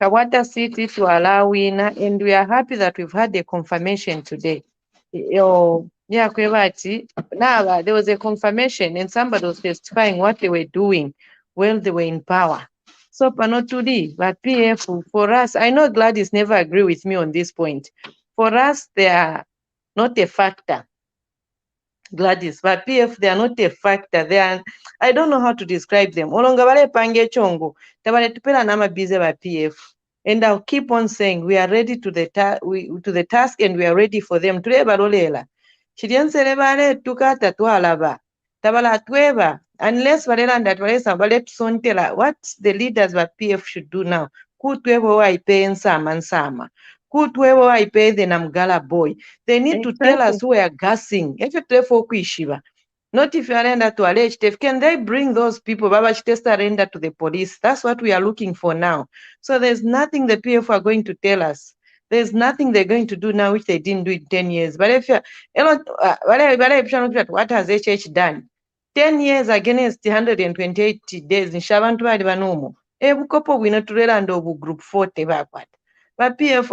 Kabwata City to allow winner, and we are happy that we've had a confirmation today. Now there was a confirmation, and somebody was testifying what they were doing while they were in power. So, Panotudi, but PF, for us, I know Gladys never agree with me on this point. For us, they are not a factor. Gladys, but PF, they are not a factor. They are, I don't know how to describe them. Olonga bale pange chongo, tabale tupela nama bize ba PF. And I'll keep on saying we are ready to the task and we are ready for them. Tule balolela. Chiriensele bale tukata tualaba. Tabala tweba. Unless balela and that bale sontela. What the leaders of PF should do now? Kutwebo wa ipe nsama nsama. Kutwebo wa ipe the namgala boy. They need to tell us who are gassing. If you not if you surrender to alleged theft. Can they bring those people, Baba surrender to the police? That's what we are looking for now. So there's nothing the PF are going to tell us. There's nothing they're going to do now which they didn't do in 10 years. But if you what has HH done? 10 years against 128 days in Shabantu Adivanomo. Ebukopo winaturela and obu group 40 backward. But PF,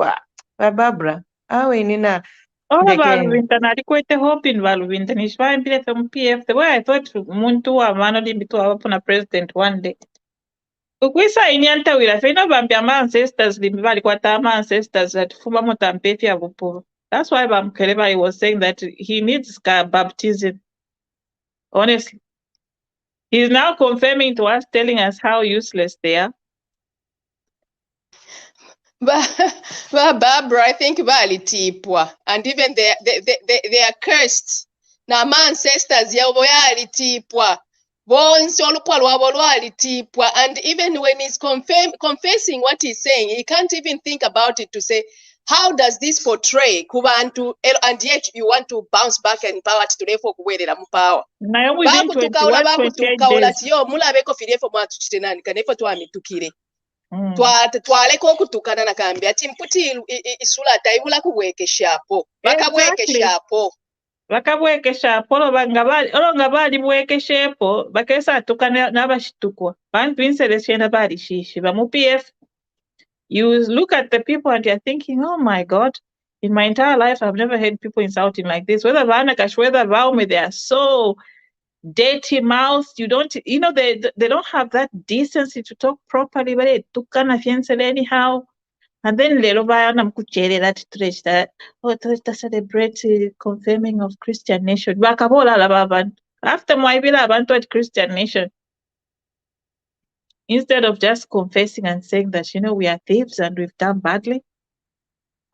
Barbara, how in All about winter, nalikwete hope in Valwinter. Nishwa mpile from PF. The way I thought muntu wa manoli bitu wa president one day. Ukwisa inyanta wila fena bambi ama ancestors limibali kwa tama ancestors that fuma motampefi ya bupuru. That's why Bamkeleba he was saying that he needs baptism. Honestly. He's now confirming to us, telling us how useless they are. Barbara, I think balitipwa, and even they are cursed. Na my ancestors yabo yalitipwa. Bonse olupwa lwabo lwalitipwa, and even when he's confessing what he's saying, he can't even think about it to say, how does this portray Kubantu, and yet you want to bounce back and power to therefore kuwelera mu power. Bakutukaula ati yo mulabeko filefo mwatuchite nani kanefo twamitukire. Twaleko okutukana na kambi ati mputi isula taibula kuwekeshapo. Bakabwekeshapo. Bakabwekeshapo olonga bali bwekeshepo bakesa atukana n'abashitukwa. Bantu inseleshena bali shishi bamu PF. You look at the people and you're thinking, oh my God, in my entire life, I've never heard people insulting like this. Whether Vanakash, whether Vaume, they are so dirty mouthed. You don't, they don't have that decency to talk properly. But they took anyhow. And then that stretch that, to celebrate confirming of Christian nation. After my villa, I Christian nation. Instead of just confessing and saying that, we are thieves and we've done badly.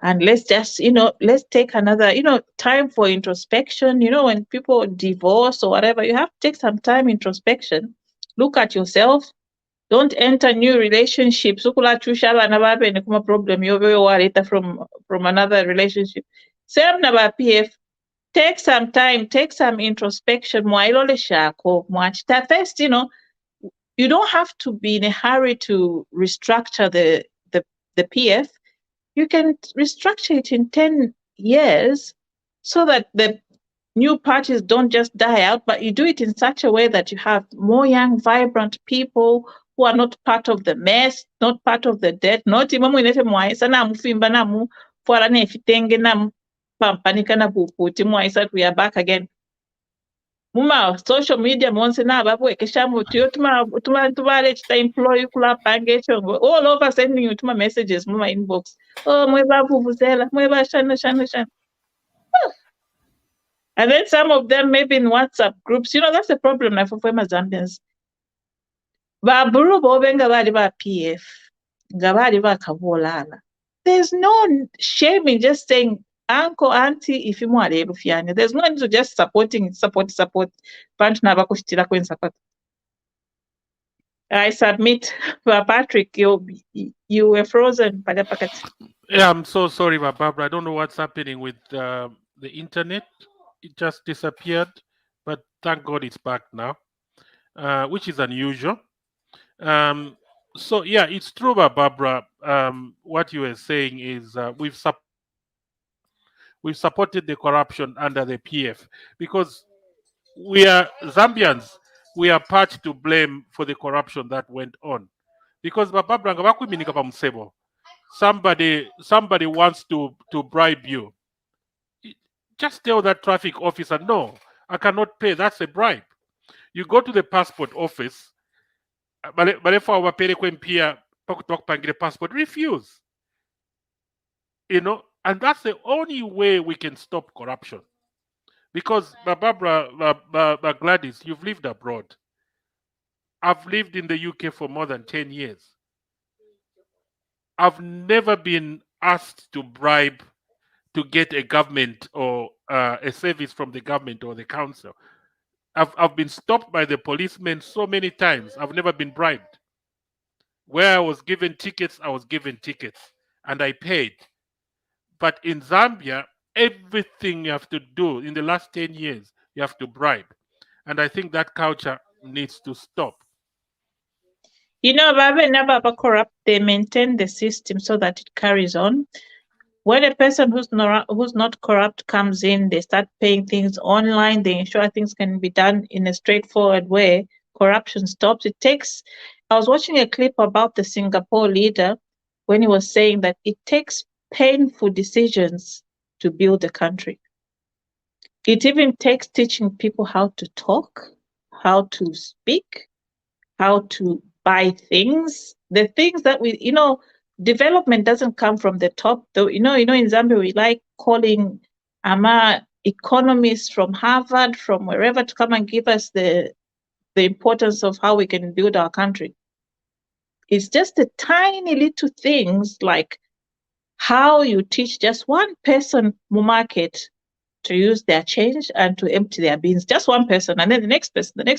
And let's just, let's take another, time for introspection. When people divorce or whatever, you have to take some time introspection. Look at yourself. Don't enter new relationships. Problem from another relationship. Same about PF. Take some time, take some introspection. First, you don't have to be in a hurry to restructure the PF. You can restructure it in 10 years so that the new parties don't just die out, but you do it in such a way that you have more young, vibrant people who are not part of the mess, not part of the debt, not imamu inete mwaisa na mufimba na mu fwara ne fitenge na pampanika na buputi mwaisa we are back again. Muma social media monse na babu ekeshamu tuyo tuma employ kula pange chongo all over sending you tuma messages muma inbox. Oh mweba vuvuzela, mweba shana. And then some of them maybe in WhatsApp groups, that's the problem now for Zambians. Baburu bobenga bali ba PF, ngabali ba kabolala. There's no shame in just saying, uncle, auntie, if you want to there's no need to just support. Bantu na bakushitira kwen support. I submit, Patrick, you were frozen. Yeah, I'm so sorry, Barbara. I don't know what's happening with the internet. It just disappeared, but thank God it's back now, which is unusual. So yeah, it's true, Barbara. What you were saying is we've supported the corruption under the PF because we are Zambians. We are part to blame for the corruption that went on, because Barbara, somebody wants to bribe you. Just tell that traffic officer, no, I cannot pay. That's a bribe. You go to the passport office, passport, refuse. And that's the only way we can stop corruption. Because, Barbara, Gladys, you've lived abroad. I've lived in the UK for more than 10 years. I've never been asked to bribe to get a government or a service from the government or the council. I've been stopped by the policemen so many times. I've never been bribed. Where I was given tickets, I was given tickets and I paid. But in Zambia, everything you have to do in the last 10 years, you have to bribe. And I think that culture needs to stop. Baba never corrupt. They maintain the system so that it carries on. When a person who's not corrupt comes in, they start paying things online. They ensure things can be done in a straightforward way. Corruption stops. I was watching a clip about the Singapore leader when he was saying that it takes painful decisions to build a country. It even takes teaching people how to talk, how to speak, how to buy things. The things that development doesn't come from the top, though. In Zambia, we like calling economists from Harvard, from wherever, to come and give us the importance of how we can build our country. It's just the tiny little things like how you teach just one person market to use their change and to empty their bins. Just one person, and then the next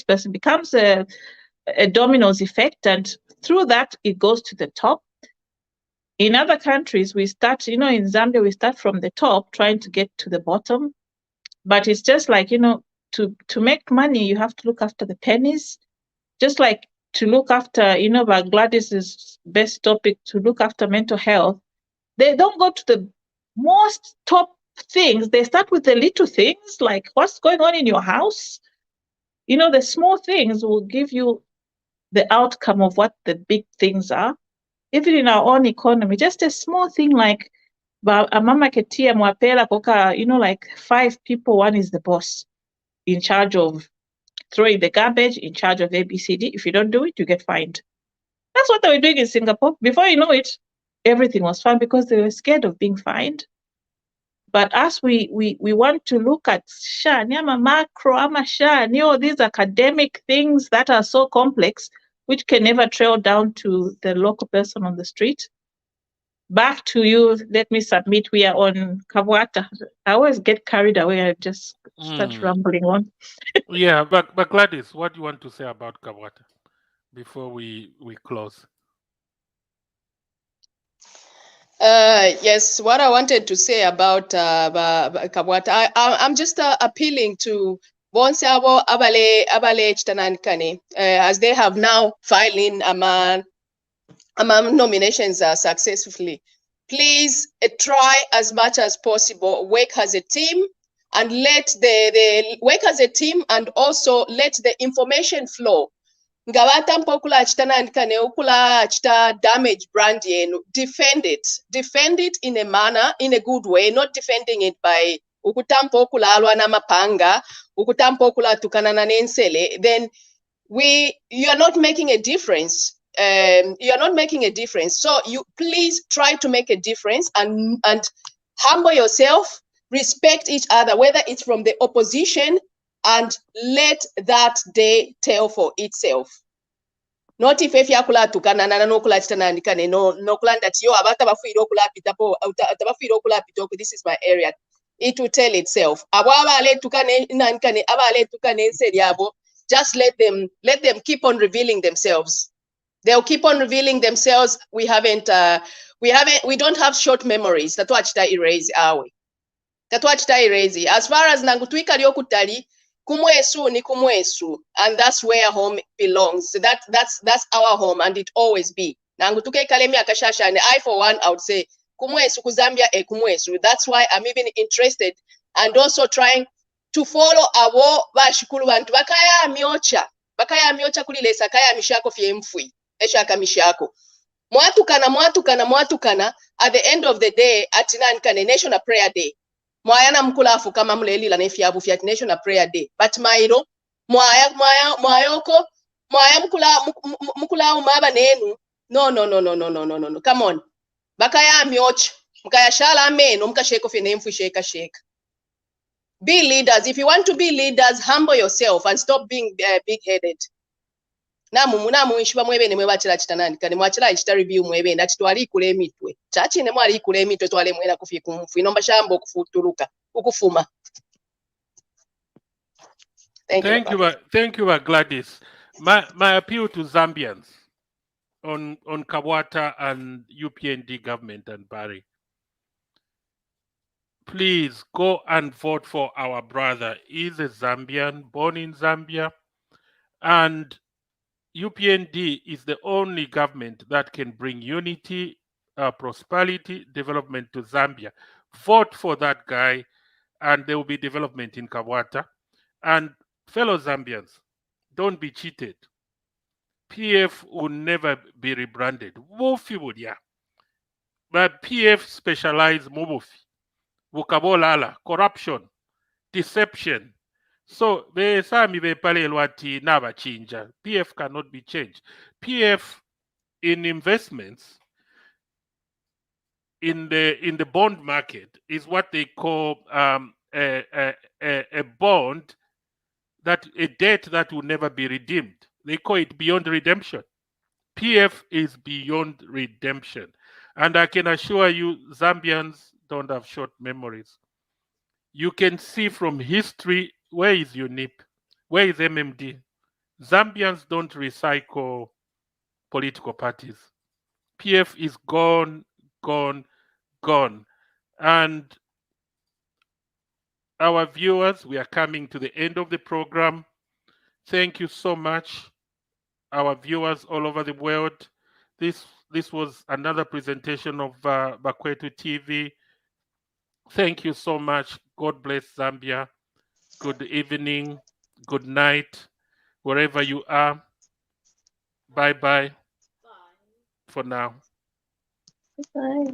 person becomes a dominoes effect, and through that it goes to the top. In other countries, we start, in Zambia, we start from the top trying to get to the bottom. But it's just like, to make money, you have to look after the pennies. Just like to look after, but Gladys's best topic, to look after mental health. They don't go to the most top things. They start with the little things, like what's going on in your house. The small things will give you the outcome of what the big things are. Even in our own economy, just a small thing like a mama ketia mwapela koka, like 5 people, one is the boss in charge of throwing the garbage, in charge of ABCD. If you don't do it, you get fined. That's what they were doing in Singapore. Before you know it, everything was fine because they were scared of being fined. But as we want to look at macro, these academic things that are so complex, which can never trail down to the local person on the street. Back to you. Let me submit. We are on Kabwata. I always get carried away. I just start rambling on. Yeah, but Gladys, what do you want to say about Kabwata before we close? Yes, what I wanted to say about Kabwata, I'm just appealing to Bonsabo Abale Chitanankane, as they have now filed in nominations successfully. Please try as much as possible, work as a team, and let the work as a team, and also let the information flow. Nga batampa okula chitanandika ne okula chita damage brand yenu, defend it in a manner, in a good way, not defending it by ukutampa okula alwa na mapanga, ukutampa okula tukanana nensele, then you are not making a difference. You are not making a difference. So you please try to make a difference and humble yourself, respect each other, whether it's from the opposition, and let that day tell for itself. Not if yakula tukanana nokula chitanandikane no kulanda tiyo abata bafuira okula pitapo tabafuira okula pitoko, this is my area. It will tell itself. Abo abale tukane nankane abale tukane nseriabo. Just let them keep on revealing themselves. They'll keep on revealing themselves. We don't have short memories. Tatwachita erase awe. Tatwachita erase. As far as nangutwika lyokutali, kumwesu ni kumwesu, and that's where home belongs. So that's our home, and it always be. Nangutuke kalemi akashasha, and I for one, I would say kumwesu kuzambia e kumwesu. That's why I'm even interested and also trying to follow abo bashikulu bantu bakaya miocha kulilesa kaya mishako fye mfui eshaka mishako mwatukana at the end of the day atinankane national prayer day mwayana mkulafu kama mleli la nefyabu fya national prayer day but mairo mwayoko mwaya mkula umaba nenu no, come on bakaya miocha mkaya shala ameno mkasheko fye nemfui sheka. Be leaders. If you want to be leaders, humble yourself and stop being big-headed. Namu ishiba mwebene mwebachira chitanandika ni mwachira ichita review mwebene ati twali kule mitwe. Chachi ne mwali kule mitwe twale mwena kufiku mfu. Inomba shambo kufuturuka. Ukufuma. Thank you, Gladys. My appeal to Zambians on Kabwata and UPND government and Barry. Please go and vote for our brother. He's a Zambian, born in Zambia, and UPND is the only government that can bring unity, prosperity, development to Zambia. Vote for that guy, and there will be development in Kabwata. And fellow Zambians, don't be cheated. PF will never be rebranded. Wofi would, yeah. But PF specialize Mubufi. Vukabolala, corruption, deception. So the sami be pale lwati naba chinja. PF cannot be changed. PF in investments in the bond market is what they call a bond, that a debt that will never be redeemed. They call it beyond redemption. PF is beyond redemption. And I can assure you, Zambians don't have short memories. You can see from history, where is UNIP? Where is MMD? Zambians don't recycle political parties. PF is gone. And our viewers, we are coming to the end of the program. Thank you so much, our viewers all over the world. This was another presentation of Bakwetu TV. Thank you so much. God bless Zambia. Good evening, good night, wherever you are. Bye-bye for now. Bye.